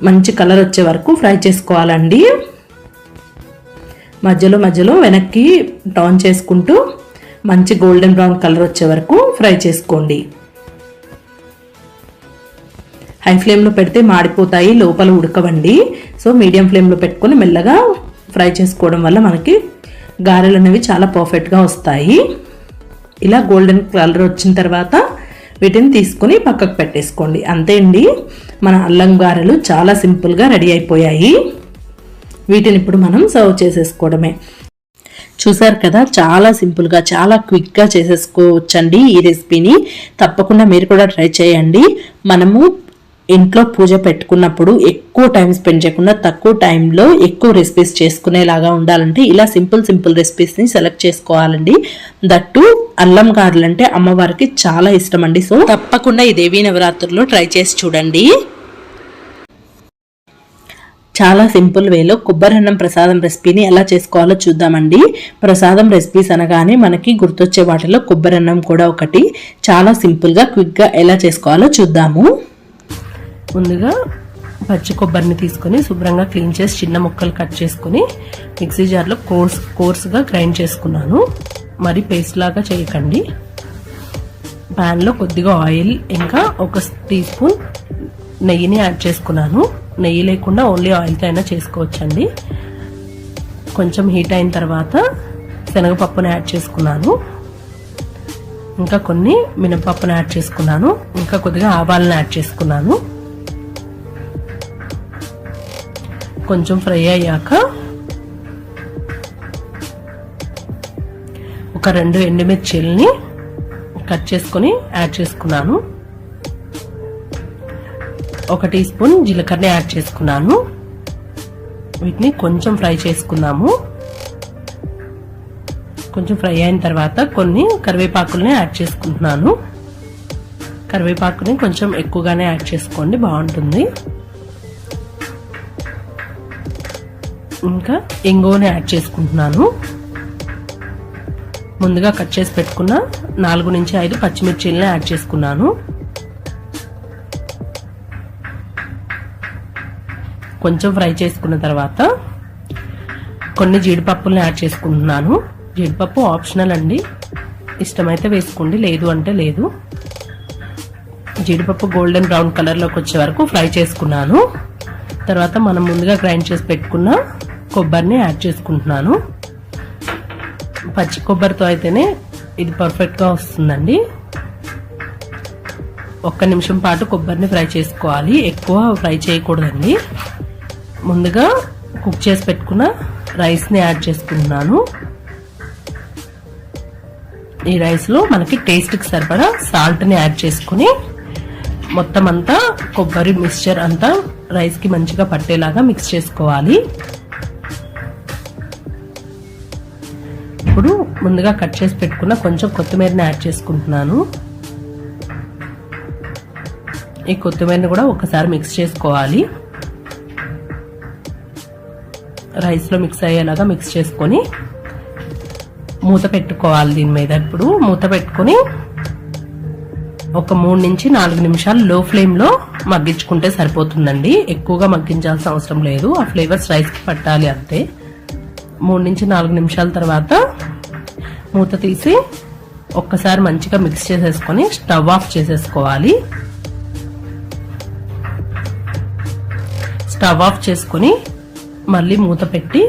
మంచి కలర్ వచ్చే వరకు ఫ్రై చేసుకోవాలండి. మధ్యలో మధ్యలో వెనక్కి టర్న్ చేసుకుంటూ మంచి గోల్డెన్ బ్రౌన్ కలర్ వచ్చే వరకు ఫ్రై చేసుకోండి. హై ఫ్లేమ్లో పెడితే మాడిపోతాయి, లోపల ఉడకవండి. సో మీడియం ఫ్లేమ్లో పెట్టుకొని మెల్లగా ఫ్రై చేసుకోవడం వల్ల మనకి గారెలు అనేవి చాలా పర్ఫెక్ట్గా వస్తాయి. ఇలా గోల్డెన్ కలర్ వచ్చిన తర్వాత వీటిని తీసుకొని పక్కకు పెట్టేసుకోండి. అంతే అండి, మన అల్లం గారెలు చాలా సింపుల్గా రెడీ అయిపోయాయి. వీటిని ఇప్పుడు మనం సర్వ్ చేసేసుకోవడమే. చూసారు కదా, చాలా సింపుల్గా చాలా క్విక్గా చేసేసుకోవచ్చండి ఈ రెసిపీని. తప్పకుండా మీరు కూడా ట్రై చేయండి. మనము ఇంట్లో పూజ పెట్టుకున్నప్పుడు ఎక్కువ టైం స్పెండ్ చేయకుండా తక్కువ టైంలో ఎక్కువ రెసిపీస్ చేసుకునేలాగా ఉండాలంటే ఇలా సింపుల్ రెసిపీస్ని సెలెక్ట్ చేసుకోవాలండి. దట్టు అల్లం గారెలు అంటే అమ్మవారికి చాలా ఇష్టం అండి. సో తప్పకుండా ఈ దేవీ నవరాత్రుల్లో ట్రై చేసి చూడండి. చాలా సింపుల్ వేలో కొబ్బరి అన్నం ప్రసాదం రెసిపీని ఎలా చేసుకోవాలో చూద్దామండి. ప్రసాదం రెసిపీస్ అనగానే మనకి గుర్తొచ్చే వాటిలో కొబ్బరి అన్నం కూడా ఒకటి. చాలా సింపుల్గా క్విక్గా ఎలా చేసుకోవాలో చూద్దాము. ముందుగా పచ్చి కొబ్బరిని తీసుకొని శుభ్రంగా క్లీన్ చేసి చిన్న ముక్కలు కట్ చేసుకుని మిక్సీ జార్లో కోర్స్గా గ్రైండ్ చేసుకున్నాను. మరి పేస్ట్ లాగా చేయకండి. ప్యాన్లో కొద్దిగా ఆయిల్ ఇంకా 1 టీ స్పూన్ నెయ్యిని యాడ్ చేసుకున్నాను. నెయ్యి లేకుండా ఓన్లీ ఆయిల్తో అయినా చేసుకోవచ్చండి. కొంచెం హీట్ అయిన తర్వాత శనగపప్పును యాడ్ చేసుకున్నాను. ఇంకా కొన్ని మినపప్పును యాడ్ చేసుకున్నాను. ఇంకా కొద్దిగా ఆవాలను యాడ్ చేసుకున్నాను. కొంచెం ఫ్రై అయ్యాక ఒక 2 ఎండుమిర్చీలని కట్ చేసుకొని యాడ్ చేసుకున్నాను. 1 టీ స్పూన్ జీలకర్రని యాడ్ చేసుకున్నాను. వీటిని కొంచెం ఫ్రై చేసుకుందాము. కొంచెం ఫ్రై అయిన తర్వాత కొన్ని కరివేపాకుల్ని యాడ్ చేసుకుంటున్నాను. కరివేపాకుని కొంచెం ఎక్కువగానే యాడ్ చేసుకోండి, బాగుంటుంది. ఇంకా ఇంగువని యాడ్ చేసుకుంటున్నాను. ముందుగా కట్ చేసి పెట్టుకున్న 4 నుంచి 5 పచ్చిమిర్చీలను యాడ్ చేసుకున్నాను. కొంచెం ఫ్రై చేసుకున్న తర్వాత కొన్ని జీడిపప్పులను యాడ్ చేసుకుంటున్నాను. జీడిపప్పు ఆప్షనల్ అండి, ఇష్టమైతే వేసుకోండి, లేదు అంటే లేదు. జీడిపప్పు గోల్డెన్ బ్రౌన్ కలర్లోకి వచ్చే వరకు ఫ్రై చేసుకున్నాను. తర్వాత మనం ముందుగా గ్రైండ్ చేసి పెట్టుకున్న కొబ్బరిని యాడ్ చేసుకుంటున్నాను. పచ్చి కొబ్బరితో అయితేనే ఇది పర్ఫెక్ట్గా వస్తుందండి. 1 నిమిషం పాటు కొబ్బరిని ఫ్రై చేసుకోవాలి, ఎక్కువ ఫ్రై చేయకూడదండి. ముందుగా కుక్ చేసి పెట్టుకున్న రైస్ని యాడ్ చేసుకుంటున్నాను. ఈ రైస్లో మనకి టేస్ట్కి సరిపడా సాల్ట్ని యాడ్ చేసుకుని మొత్తం అంతా కొబ్బరి మిక్స్చర్ అంతా రైస్కి మంచిగా పట్టేలాగా మిక్స్ చేసుకోవాలి. ఇప్పుడు ముందుగా కట్ చేసి పెట్టుకున్న కొంచెం కొత్తిమీరని యాడ్ చేసుకుంటున్నాను. ఈ కొత్తిమీరని కూడా ఒకసారి మిక్స్ చేసుకోవాలి. రైస్లో మిక్స్ అయ్యేలాగా మిక్స్ చేసుకొని మూత పెట్టుకోవాలి. దీని మీద ఇప్పుడు మూత పెట్టుకొని ఒక 3 నుంచి 4 నిమిషాలు లో ఫ్లేమ్లో మగ్గించుకుంటే సరిపోతుందండి. ఎక్కువగా మగ్గించాల్సిన అవసరం లేదు. ఆ ఫ్లేవర్స్ రైస్కి పట్టాలి అంతే. 3 నుంచి 4 నిమిషాల తర్వాత మూత తీసి ఒక్కసారి మంచిగా మిక్స్ చేసేసుకొని స్టవ్ ఆఫ్ చేసేసుకోవాలి. స్టవ్ ఆఫ్ చేసుకొని మళ్ళీ మూత పెట్టి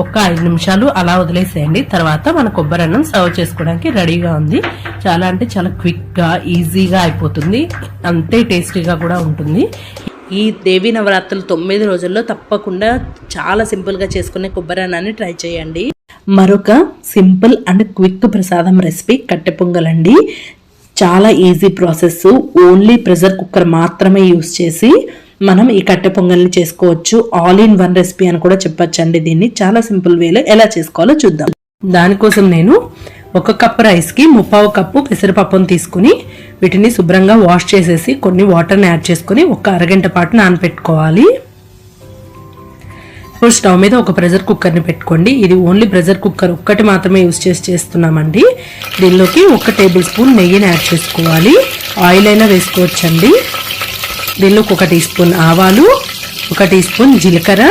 ఒక 5 నిమిషాలు అలా వదిలేసేయండి. తర్వాత మన కొబ్బరి అన్నం సర్వ్ చేసుకోవడానికి రెడీగా ఉంది. చాలా అంటే చాలా క్విక్గా ఈజీగా అయిపోతుంది. అంతే టేస్టీగా కూడా ఉంటుంది. ఈ దేవీ నవరాత్రులు 9 రోజుల్లో తప్పకుండా చాలా సింపుల్గా చేసుకునే కొబ్బరి అన్నాన్ని ట్రై చేయండి. మరొక సింపుల్ అండ్ క్విక్ ప్రసాదం రెసిపీ కట్టె పొంగలండి. చాలా easy process. Only pressure cooker మాత్రమే యూస్ చేసి మనం ఈ కట్టె పొంగల్ని చేసుకోవచ్చు. ఆల్ ఇన్ వన్ రెసిపీ అని కూడా చెప్పొచ్చండి. దీన్ని చాలా సింపుల్ వేలో ఎలా చేసుకోవాలో చూద్దాం. దానికోసం నేను 1 కప్పు రైస్కి 3/4 కప్పు పెసరపప్పును తీసుకుని వీటిని శుభ్రంగా వాష్ చేసేసి కొన్ని వాటర్ని యాడ్ చేసుకుని ఒక అరగంట పాటు నానబెట్టుకోవాలి. ఇప్పుడు స్టవ్ మీద ఒక ప్రెషర్ కుక్కర్ని పెట్టుకోండి. ఇది ఓన్లీ ప్రెషర్ కుక్కర్ ఒక్కటి మాత్రమే యూస్ చేస్తున్నామండి. దీనిలోకి 1 టేబుల్ స్పూన్ నెయ్యిని యాడ్ చేసుకోవాలి. ఆయిల్ అయినా వేసుకోవచ్చండి. దీనిలోకి 1 టీ స్పూన్ ఆవాలు, 1 టీ స్పూన్ జీలకర్ర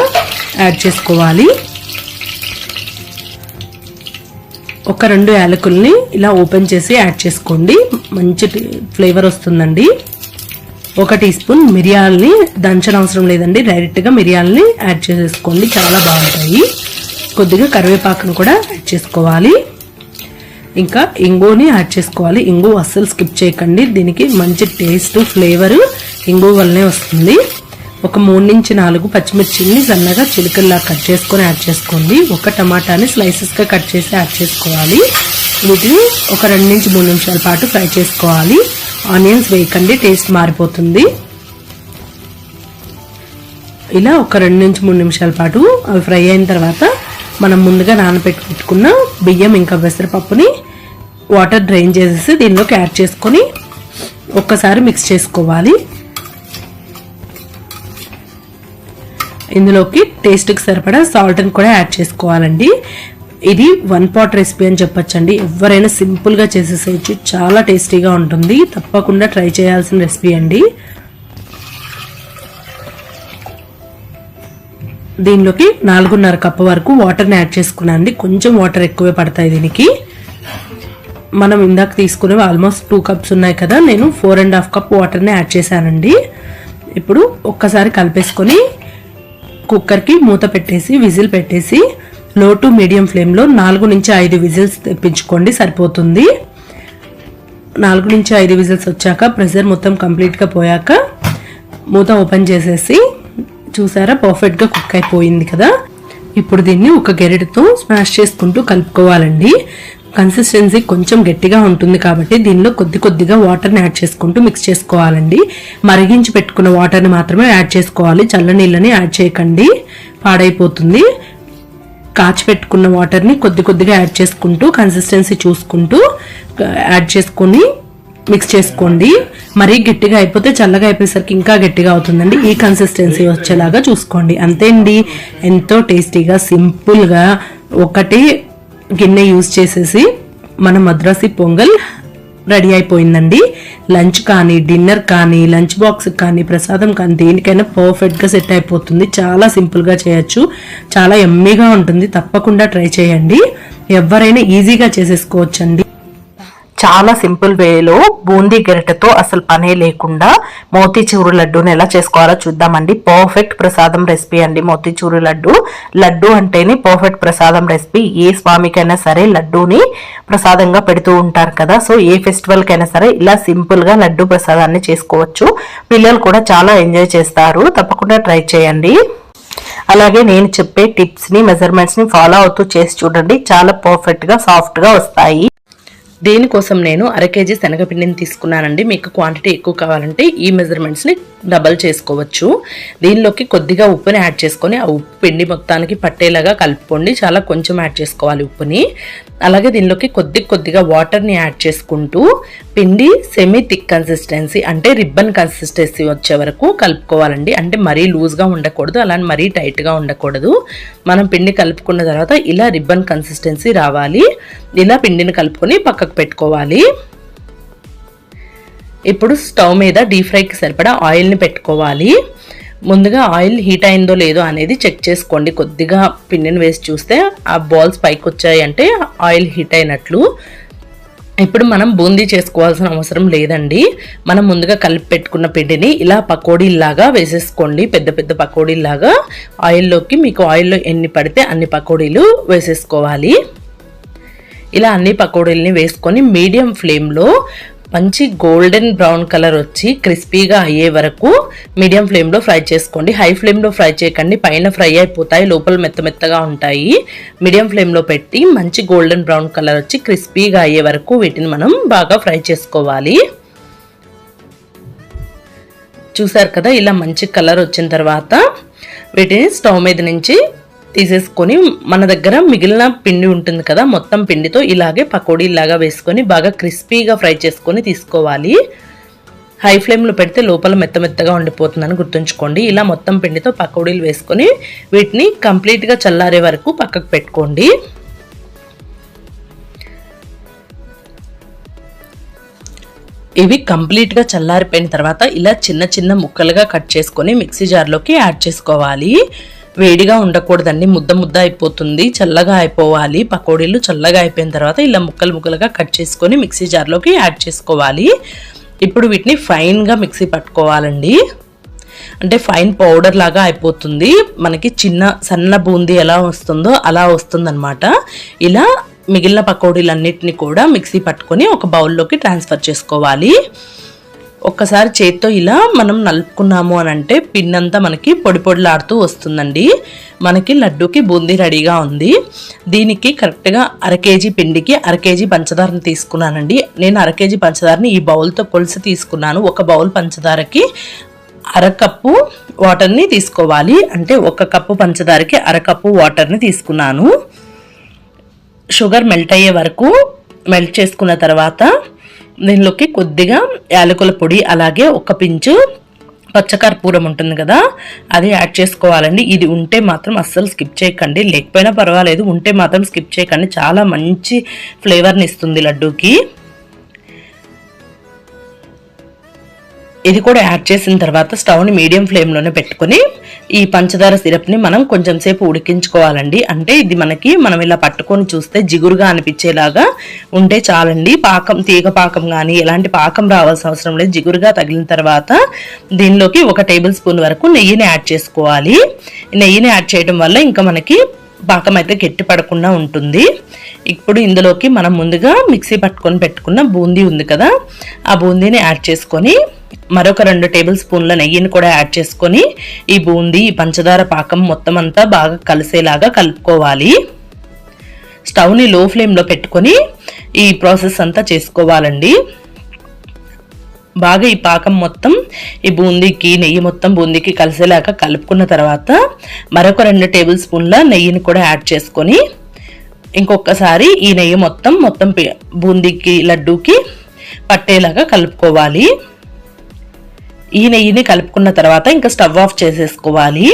యాడ్ చేసుకోవాలి. ఒక 2 యాలకుల్ని ఇలా ఓపెన్ చేసి యాడ్ చేసుకోండి. మంచి ఫ్లేవర్ వస్తుందండి. 1 టీ స్పూన్ మిరియాలని దంచనవసరం లేదండి, డైరెక్ట్గా మిరియాలని యాడ్ చేసేసుకోండి, చాలా బాగుంటాయి. కొద్దిగా కరివేపాకును కూడా యాడ్ చేసుకోవాలి. ఇంకా ఇంగువని యాడ్ చేసుకోవాలి. ఇంగువ అస్సలు స్కిప్ చేయకండి. దీనికి మంచి టేస్ట్ ఫ్లేవర్ ఇంగువ వల్లనే వస్తుంది. ఒక 3 నుంచి 4 పచ్చిమిర్చిని సన్నగా చిలుకల్లా కట్ చేసుకొని యాడ్ చేసుకోండి. 1 టమాటాని స్లైసెస్గా కట్ చేసి యాడ్ చేసుకోవాలి. వీటిని ఒక 2 నుంచి 3 నిమిషాల పాటు ఫ్రై చేసుకోవాలి. ఆనియన్స్ వేయకండి, టేస్ట్ మారిపోతుంది. ఇలా ఒక 2 నుంచి 3 నిమిషాల పాటు అవి ఫ్రై అయిన తర్వాత మనం ముందుగా నానబెట్టుకున్న బియ్యం ఇంకా పెసరపప్పుని వాటర్ డ్రైన్ చేసేసి దీనిలోకి యాడ్ చేసుకొని ఒక్కసారి మిక్స్ చేసుకోవాలి. ఇందులోకి టేస్ట్కి సరిపడా సాల్ట్ని కూడా యాడ్ చేసుకోవాలండి. ఇది 1 పాట్ రెసిపీ అని చెప్పొచ్చండి. ఎవరైనా సింపుల్గా చేసేసేయచ్చు, చాలా టేస్టీగా ఉంటుంది. తప్పకుండా ట్రై చేయాల్సిన రెసిపీ అండి. దీనిలోకి 4.5 కప్పు వరకు వాటర్ని యాడ్ చేసుకున్నానండి. కొంచెం వాటర్ ఎక్కువే పడతాయి దీనికి. మనం ఇందాక తీసుకునే ఆల్మోస్ట్ 2 కప్స్ ఉన్నాయి కదా, నేను 4.5 కప్ వాటర్ని యాడ్ చేశానండి. ఇప్పుడు ఒక్కసారి కలిపేసుకొని కుక్కర్కి మూత పెట్టేసి విజిల్ పెట్టేసి లో టు మీడియం ఫ్లేమ్లో 4 నుంచి 5 విజిల్స్ తెప్పించుకోండి, సరిపోతుంది. 4 నుంచి 5 విజిల్స్ వచ్చాక ప్రెషర్ మొత్తం కంప్లీట్గా పోయాక మూత ఓపెన్ చేసేసి చూసారా పర్ఫెక్ట్గా కుక్ అయిపోయింది కదా. ఇప్పుడు దీన్ని ఒక గెరిటతో స్మాష్ చేసుకుంటూ కలుపుకోవాలండి. కన్సిస్టెన్సీ కొంచెం గట్టిగా ఉంటుంది కాబట్టి దీనిలో కొద్దిగా వాటర్ని యాడ్ చేసుకుంటూ మిక్స్ చేసుకోవాలండి. మరిగించి పెట్టుకున్న వాటర్ని మాత్రమే యాడ్ చేసుకోవాలి, చల్ల నీళ్ళని యాడ్ చేయకండి, పాడైపోతుంది. కాచి పెట్టుకున్న వాటర్ని కొద్దిగా యాడ్ చేసుకుంటూ కన్సిస్టెన్సీ చూసుకుంటూ యాడ్ చేసుకొని మిక్స్ చేసుకోండి. మరీ గట్టిగా అయిపోతే చల్లగా అయిపోయేసరికి ఇంకా గట్టిగా అవుతుందండి. ఈ కన్సిస్టెన్సీ వచ్చేలాగా చూసుకోండి. అంతే అండి, ఎంతో టేస్టీగా సింపుల్గా 1 గిన్నె యూజ్ చేసేసి మన మద్రాసి పొంగల్ రెడీ అయిపోయిందండి. లంచ్ కానీ డిన్నర్ కానీ లంచ్ బాక్స్ కానీ ప్రసాదం కానీ దేనికైనా పర్ఫెక్ట్గా సెట్ అయిపోతుంది. చాలా సింపుల్గా చేయొచ్చు, చాలా యమ్మీగా ఉంటుంది. తప్పకుండా ట్రై చేయండి. ఎవరైనా ఈజీగా చేసేసుకోవచ్చండి. చాలా సింపుల్ వేలో బూందీ గరిటెతో అసలు పనే లేకుండా మోతీచూరు లడ్డూని ఎలా చేసుకోవాలో చూద్దామండి. పర్ఫెక్ట్ ప్రసాదం రెసిపీ అండి మోతీచూరు లడ్డు. లడ్డు అంటేనే పర్ఫెక్ట్ ప్రసాదం రెసిపీ. ఏ స్వామికైనా సరే లడ్డూని ప్రసాదంగా పెడుతూ ఉంటారు కదా, సో ఏ ఫెస్టివల్కైనా సరే ఇలా సింపుల్గా లడ్డు ప్రసాదాన్ని చేసుకోవచ్చు. పిల్లలు కూడా చాలా ఎంజాయ్ చేస్తారు. తప్పకుండా ట్రై చేయండి. అలాగే నేను చెప్పే టిప్స్ని మెజర్మెంట్స్ని ఫాలో అవుతూ చేసి చూడండి, చాలా పర్ఫెక్ట్గా సాఫ్ట్గా వస్తాయి. దీనికోసం నేను 1/2 kg శనగపిండిని తీసుకున్నానండి. మీకు క్వాంటిటీ ఎక్కువ కావాలంటే ఈ మెజర్మెంట్స్ని డబల్ చేసుకోవచ్చు. దీనిలోకి కొద్దిగా ఉప్పుని యాడ్ చేసుకొని ఆ ఉప్పు పిండి మొత్తానికి పట్టేలాగా కలుపుకోండి. చాలా కొంచెం యాడ్ చేసుకోవాలి ఉప్పుని. అలాగే దీనిలోకి కొద్దిగా వాటర్ని యాడ్ చేసుకుంటూ పిండి సెమీ థిక్ కన్సిస్టెన్సీ అంటే రిబ్బన్ కన్సిస్టెన్సీ వచ్చే వరకు కలుపుకోవాలండి. అంటే మరీ లూజ్గా ఉండకూడదు, అలానే మరీ టైట్గా ఉండకూడదు. మనం పిండి కలుపుకున్న తర్వాత ఇలా రిబ్బన్ కన్సిస్టెన్సీ రావాలి. ఇలా పిండిని కలుపుకొని పక్కకు పెట్టుకోవాలి. ఇప్పుడు స్టవ్ మీద డీప్ ఫ్రైకి సరిపడా ఆయిల్ని పెట్టుకోవాలి. ముందుగా ఆయిల్ హీట్ అయిందో లేదో అనేది చెక్ చేసుకోండి. కొద్దిగా పిండిని వేసి చూస్తే ఆ బాల్స్ పైకి వచ్చాయి అంటే ఆయిల్ హీట్ అయినట్లు. ఇప్పుడు మనం బూందీ చేసుకోవాల్సిన అవసరం లేదండి. మనం ముందుగా కలిపి పెట్టుకున్న పిండిని ఇలా పకోడీలాగా వేసేసుకోండి. పెద్ద పెద్ద పకోడీలాగా ఆయిల్లోకి, మీకు ఆయిల్లో ఎన్ని పడితే అన్ని పకోడీలు వేసేసుకోవాలి. ఇలా అన్ని పకోడీలని వేసుకొని మీడియం ఫ్లేమ్లో మంచి గోల్డెన్ బ్రౌన్ కలర్ వచ్చి క్రిస్పీగా అయ్యే వరకు మీడియం ఫ్లేమ్లో ఫ్రై చేసుకోండి. హై ఫ్లేమ్లో ఫ్రై చేయకండి, పైన ఫ్రై అయిపోతాయి, లోపల మెత్తగా ఉంటాయి. మీడియం ఫ్లేమ్లో పెట్టి మంచి గోల్డెన్ బ్రౌన్ కలర్ వచ్చి క్రిస్పీగా అయ్యే వరకు వీటిని మనం బాగా ఫ్రై చేసుకోవాలి. చూసారు కదా, ఇలా మంచి కలర్ వచ్చిన తర్వాత వీటిని స్టవ్ మీద నుంచి తీసేసుకొని మన దగ్గర మిగిలిన పిండి ఉంటుంది కదా, మొత్తం పిండితో ఇలాగే పకోడీలాగా వేసుకొని బాగా క్రిస్పీగా ఫ్రై చేసుకొని తీసుకోవాలి. హై ఫ్లేమ్లో పెడితే లోపల మెత్తగా ఉండిపోతుందని గుర్తుంచుకోండి. ఇలా మొత్తం పిండితో పకోడీలు వేసుకొని వీటిని కంప్లీట్గా చల్లారే వరకు పక్కకు పెట్టుకోండి. ఇవి కంప్లీట్గా చల్లారిపోయిన తర్వాత ఇలా చిన్న ముక్కలుగా కట్ చేసుకొని మిక్సీ జార్లోకి యాడ్ చేసుకోవాలి. వేడిగా ఉండకూడదండి, ముద్ద అయిపోతుంది, చల్లగా అయిపోవాలి. పకోడీలు చల్లగా అయిపోయిన తర్వాత ఇలా ముక్కలుగా కట్ చేసుకొని మిక్సీ జార్లోకి యాడ్ చేసుకోవాలి. ఇప్పుడు వీటిని ఫైన్గా మిక్సీ పట్టుకోవాలండి. అంటే ఫైన్ పౌడర్ లాగా అయిపోతుంది. మనకి సన్న బూందీ ఎలా వస్తుందో అలా వస్తుందన్నమాట. ఇలా మిగిలిన పకోడీలన్నిటిని కూడా మిక్సీ పట్టుకొని ఒక బౌల్లోకి ట్రాన్స్ఫర్ చేసుకోవాలి. ఒక్కసారి చేత్తో ఇలా మనం నలుపుకున్నాము అని అంటే పిండంతా మనకి పొడిలాడుతూ వస్తుందండి. మనకి లడ్డూకి బూందీ రెడీగా ఉంది. దీనికి కరెక్ట్గా 1/2 kg పిండికి 1/2 kg పంచదారని తీసుకున్నానండి. నేను 1/2 kg పంచదారని ఈ బౌల్తో కొలిసి తీసుకున్నాను. ఒక బౌల్ పంచదారకి 1/2 కప్పు వాటర్ని తీసుకోవాలి. అంటే 1 కప్పు పంచదారకి 1/2 కప్పు వాటర్ని తీసుకున్నాను. షుగర్ మెల్ట్ అయ్యే వరకు మెల్ట్ చేసుకున్న తర్వాత దీనిలోకి కొద్దిగా యాలకుల పొడి, అలాగే 1 పించు పచ్చకర్పూరం ఉంటుంది కదా, అది యాడ్ చేసుకోవాలండి. ఇది ఉంటే మాత్రం అస్సలు స్కిప్ చేయకండి, లేకపోయినా పర్వాలేదు, ఉంటే మాత్రం స్కిప్ చేయకండి. చాలా మంచి ఫ్లేవర్ని ఇస్తుంది లడ్డూకి. ఇది కూడా యాడ్ చేసిన తర్వాత స్టవ్ని మీడియం ఫ్లేమ్లోనే పెట్టుకొని ఈ పంచదార సిరప్ని మనం కొంచెం సేపు ఉడికించుకోవాలండి. అంటే ఇది మనం ఇలా పట్టుకొని చూస్తే జిగురుగా అనిపించేలాగా ఉంటే చాలండి. తీగ పాకం కానీ ఎలాంటి పాకం రావాల్సిన అవసరం లేదు. జిగురుగా తగిలిన తర్వాత దీనిలోకి 1 టేబుల్ స్పూన్ వరకు నెయ్యిని యాడ్ చేసుకోవాలి. నెయ్యిని యాడ్ చేయడం వల్ల ఇంకా మనకి పాకం అయితే గట్టి పడకుండా ఉంటుంది. ఇప్పుడు ఇందులోకి మనం ముందుగా మిక్సీ పట్టుకొని పెట్టుకున్న బూందీ ఉంది కదా, ఆ బూందీని యాడ్ చేసుకొని మరొక 2 టేబుల్ స్పూన్ల నెయ్యిని కూడా యాడ్ చేసుకొని ఈ బూందీ, ఈ పంచదార పాకం మొత్తం అంతా బాగా కలిసేలాగా కలుపుకోవాలి. స్టవ్ని లో ఫ్లేమ్లో పెట్టుకొని ఈ ప్రాసెస్ అంతా చేసుకోవాలండి. బాగా ఈ పాకం మొత్తం ఈ బూందీకి, నెయ్యి మొత్తం బూందీకి కలిసేలాగా కలుపుకున్న తర్వాత మరొక 2 టేబుల్ స్పూన్ల నెయ్యిని కూడా యాడ్ చేసుకొని ఇంకొకసారి ఈ నెయ్యి మొత్తం బూందీకి, లడ్డూకి పట్టేలాగా కలుపుకోవాలి. ఈ నెయ్యిని కలుపుకున్న తర్వాత ఇంకా స్టవ్ ఆఫ్ చేసేసుకోవాలి.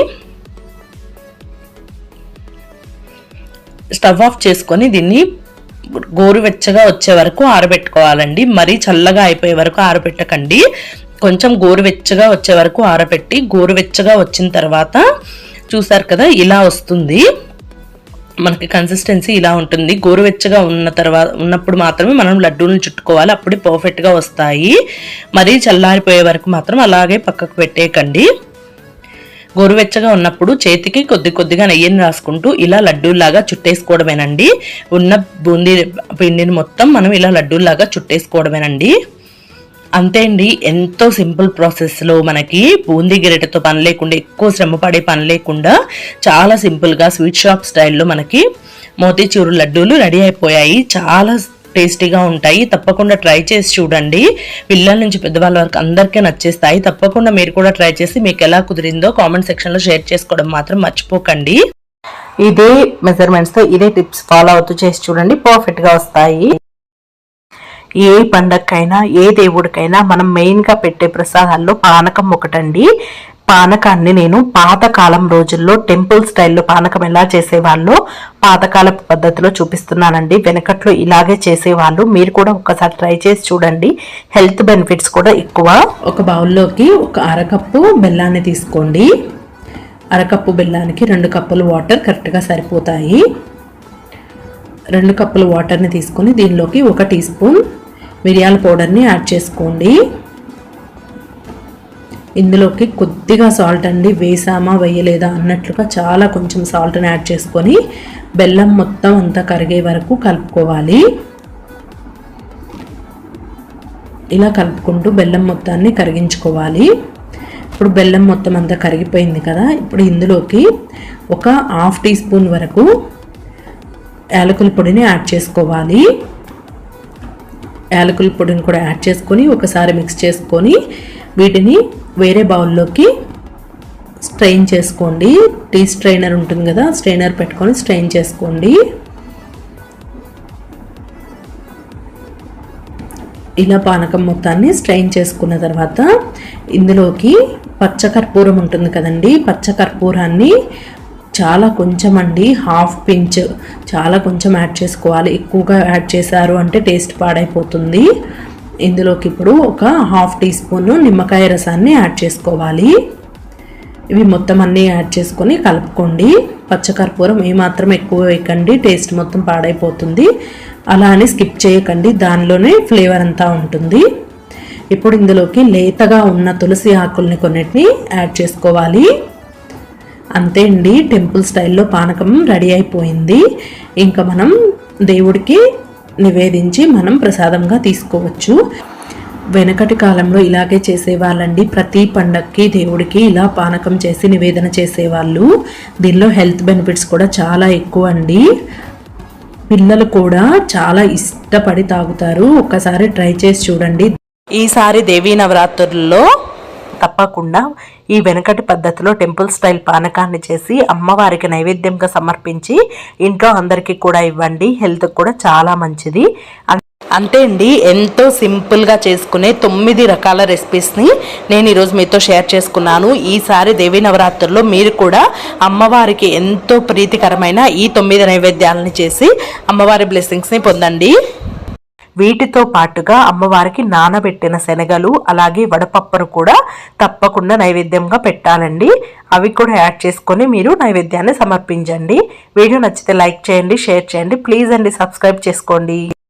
స్టవ్ ఆఫ్ చేసుకొని దీన్ని గోరువెచ్చగా వచ్చే వరకు ఆరబెట్టుకోవాలండి. మరీ చల్లగా అయిపోయే వరకు ఆరబెట్టకండి. కొంచెం గోరువెచ్చగా వచ్చే వరకు ఆరబెట్టి, గోరువెచ్చగా వచ్చిన తర్వాత చూసారు కదా ఇలా వస్తుంది. మనకి కన్సిస్టెన్సీ ఇలా ఉంటుంది. గోరువెచ్చగా ఉన్నప్పుడు మాత్రమే మనం లడ్డూలను చుట్టుకోవాలి, అప్పుడే పర్ఫెక్ట్గా వస్తాయి. మరీ చల్లారిపోయే వరకు మాత్రం అలాగే పక్కకు పెట్టేయకండి. గోరువెచ్చగా ఉన్నప్పుడు చేతికి కొద్దిగా నెయ్యిని రాసుకుంటూ ఇలా లడ్డూలాగా చుట్టేసుకోవడమేనండి. ఉన్న బూందీ పిండిని మొత్తం మనం ఇలా లడ్డూలాగా చుట్టేసుకోవడమేనండి. అంతే అండి, ఎంతో సింపుల్ ప్రాసెస్లో మనకి బూందీ గిరెటతో పని లేకుండా, ఎక్కువ శ్రమ పడే పని లేకుండా చాలా సింపుల్గా స్వీట్ షాప్ స్టైల్లో మనకి మోతీచూరు లడ్డూలు రెడీ అయిపోయాయి. చాలా టేస్టీగా ఉంటాయి. తప్పకుండా ట్రై చేసి చూడండి. పిల్లల నుంచి పెద్దవాళ్ళ వరకు అందరికీ నచ్చేస్తాయి. తప్పకుండా మీరు కూడా ట్రై చేసి మీకు ఎలా కుదిరిందో కామెంట్ సెక్షన్లో షేర్ చేసుకోవడం మాత్రం మర్చిపోకండి. ఇదే మెజర్మెంట్స్తో ఇదే టిప్స్ ఫాలో అవుతూ చేసి చూడండి, పర్ఫెక్ట్గా వస్తాయి. ఏ పండగకైనా ఏ దేవుడికైనా మనం మెయిన్గా పెట్టే ప్రసాదాల్లో పానకం ఒకటండి. పానకాన్ని నేను పాతకాలం రోజుల్లో టెంపుల్ స్టైల్లో పానకం ఎలా చేసేవాళ్ళో పాతకాల పద్ధతిలో చూపిస్తున్నానండి. వెనకట్లో ఇలాగే చేసేవాళ్ళు. మీరు కూడా ఒకసారి ట్రై చేసి చూడండి. హెల్త్ బెనిఫిట్స్ కూడా ఎక్కువ. ఒక బౌల్లోకి ఒక అరకప్పు బెల్లాన్ని తీసుకోండి. అరకప్పు బెల్లానికి 2 కప్పులు వాటర్ కరెక్ట్గా సరిపోతాయి. 2 కప్పులు వాటర్ని తీసుకొని దీనిలోకి 1 టీ స్పూన్ మిరియాల పౌడర్ని యాడ్ చేసుకోండి. ఇందులోకి కొద్దిగా సాల్ట్ అండి, వేసామా వేయలేదా అన్నట్లుగా చాలా కొంచెం సాల్ట్ని యాడ్ చేసుకొని బెల్లం మొత్తం అంతా కరిగే వరకు కలుపుకోవాలి. ఇలా కలుపుకుంటూ బెల్లం మొత్తాన్ని కరిగించుకోవాలి. ఇప్పుడు బెల్లం మొత్తం అంతా కరిగిపోయింది కదా. ఇప్పుడు ఇందులోకి ఒక 1/2 టీ స్పూన్ వరకు యాలకుల పొడిని యాడ్ చేసుకోవాలి. యాలకుల పొడిని కూడా యాడ్ చేసుకొని ఒకసారి మిక్స్ చేసుకొని వీటిని వేరే బౌల్లోకి స్ట్రెయిన్ చేసుకోండి. టీ స్ట్రైనర్ ఉంటుంది కదా, స్ట్రైనర్ పెట్టుకొని స్ట్రెయిన్ చేసుకోండి. ఇలా పానకం మొత్తాన్ని స్ట్రెయిన్ చేసుకున్న తర్వాత ఇందులోకి పచ్చకర్పూరం ఉంటుంది కదండి, పచ్చకర్పూరాన్ని చాలా కొంచెం అండి, 1/2 పించ్ చాలా కొంచెం యాడ్ చేసుకోవాలి. ఎక్కువగా యాడ్ చేశారు అంటే టేస్ట్ పాడైపోతుంది. ఇందులోకి ఇప్పుడు ఒక 1/2 టీ స్పూన్ నిమ్మకాయ రసాన్ని యాడ్ చేసుకోవాలి. ఇవి మొత్తం అన్నీ యాడ్ చేసుకొని కలుపుకోండి. పచ్చకర్పూరం ఏమాత్రం ఎక్కువ వేయకండి, టేస్ట్ మొత్తం పాడైపోతుంది. అలా అని స్కిప్ చేయకండి, దానిలోనే ఫ్లేవర్ అంతా ఉంటుంది. ఇప్పుడు ఇందులోకి లేతగా ఉన్న తులసి ఆకుల్ని కొన్నిటిని యాడ్ చేసుకోవాలి. అంతే అండి, టెంపుల్ స్టైల్లో పానకం రెడీ అయిపోయింది. ఇంకా మనం దేవుడికి నివేదించి మనం ప్రసాదంగా తీసుకోవచ్చు. వెనకటి కాలంలో ఇలాగే చేసేవాళ్ళండి. ప్రతి పండక్కి దేవుడికి ఇలా పానకం చేసి నివేదన చేసేవాళ్ళు. దీనిలో హెల్త్ బెనిఫిట్స్ కూడా చాలా ఎక్కువ అండి. పిల్లలు కూడా చాలా ఇష్టపడి తాగుతారు. ఒక్కసారి ట్రై చేసి చూడండి. ఈసారి దేవీ నవరాత్రుల్లో తప్పకుండా ఈ వెనకటి పద్ధతిలో టెంపుల్ స్టైల్ పానకాన్ని చేసి అమ్మవారికి నైవేద్యంగా సమర్పించి ఇంట్లో అందరికీ కూడా ఇవ్వండి. హెల్త్ కూడా చాలా మంచిది. అంతే అండి, ఎంతో సింపుల్గా చేసుకునే 9 రకాల రెసిపీస్ని నేను ఈరోజు మీతో షేర్ చేసుకున్నాను. ఈసారి దేవీ నవరాత్రుల్లో మీరు కూడా అమ్మవారికి ఎంతో ప్రీతికరమైన ఈ 9 నైవేద్యాలని చేసి అమ్మవారి బ్లెస్సింగ్స్ని పొందండి. వీటితో పాటుగా అమ్మవారికి నానబెట్టిన శనగలు అలాగే వడపప్పును కూడా తప్పకుండా నైవేద్యంగా పెట్టాలండి. అవి కూడా యాడ్ చేసుకొని మీరు నైవేద్యాన్ని సమర్పించండి. వీడియో నచ్చితే లైక్ చేయండి, షేర్ చేయండి. ప్లీజ్ అండి, సబ్స్క్రైబ్ చేసుకోండి.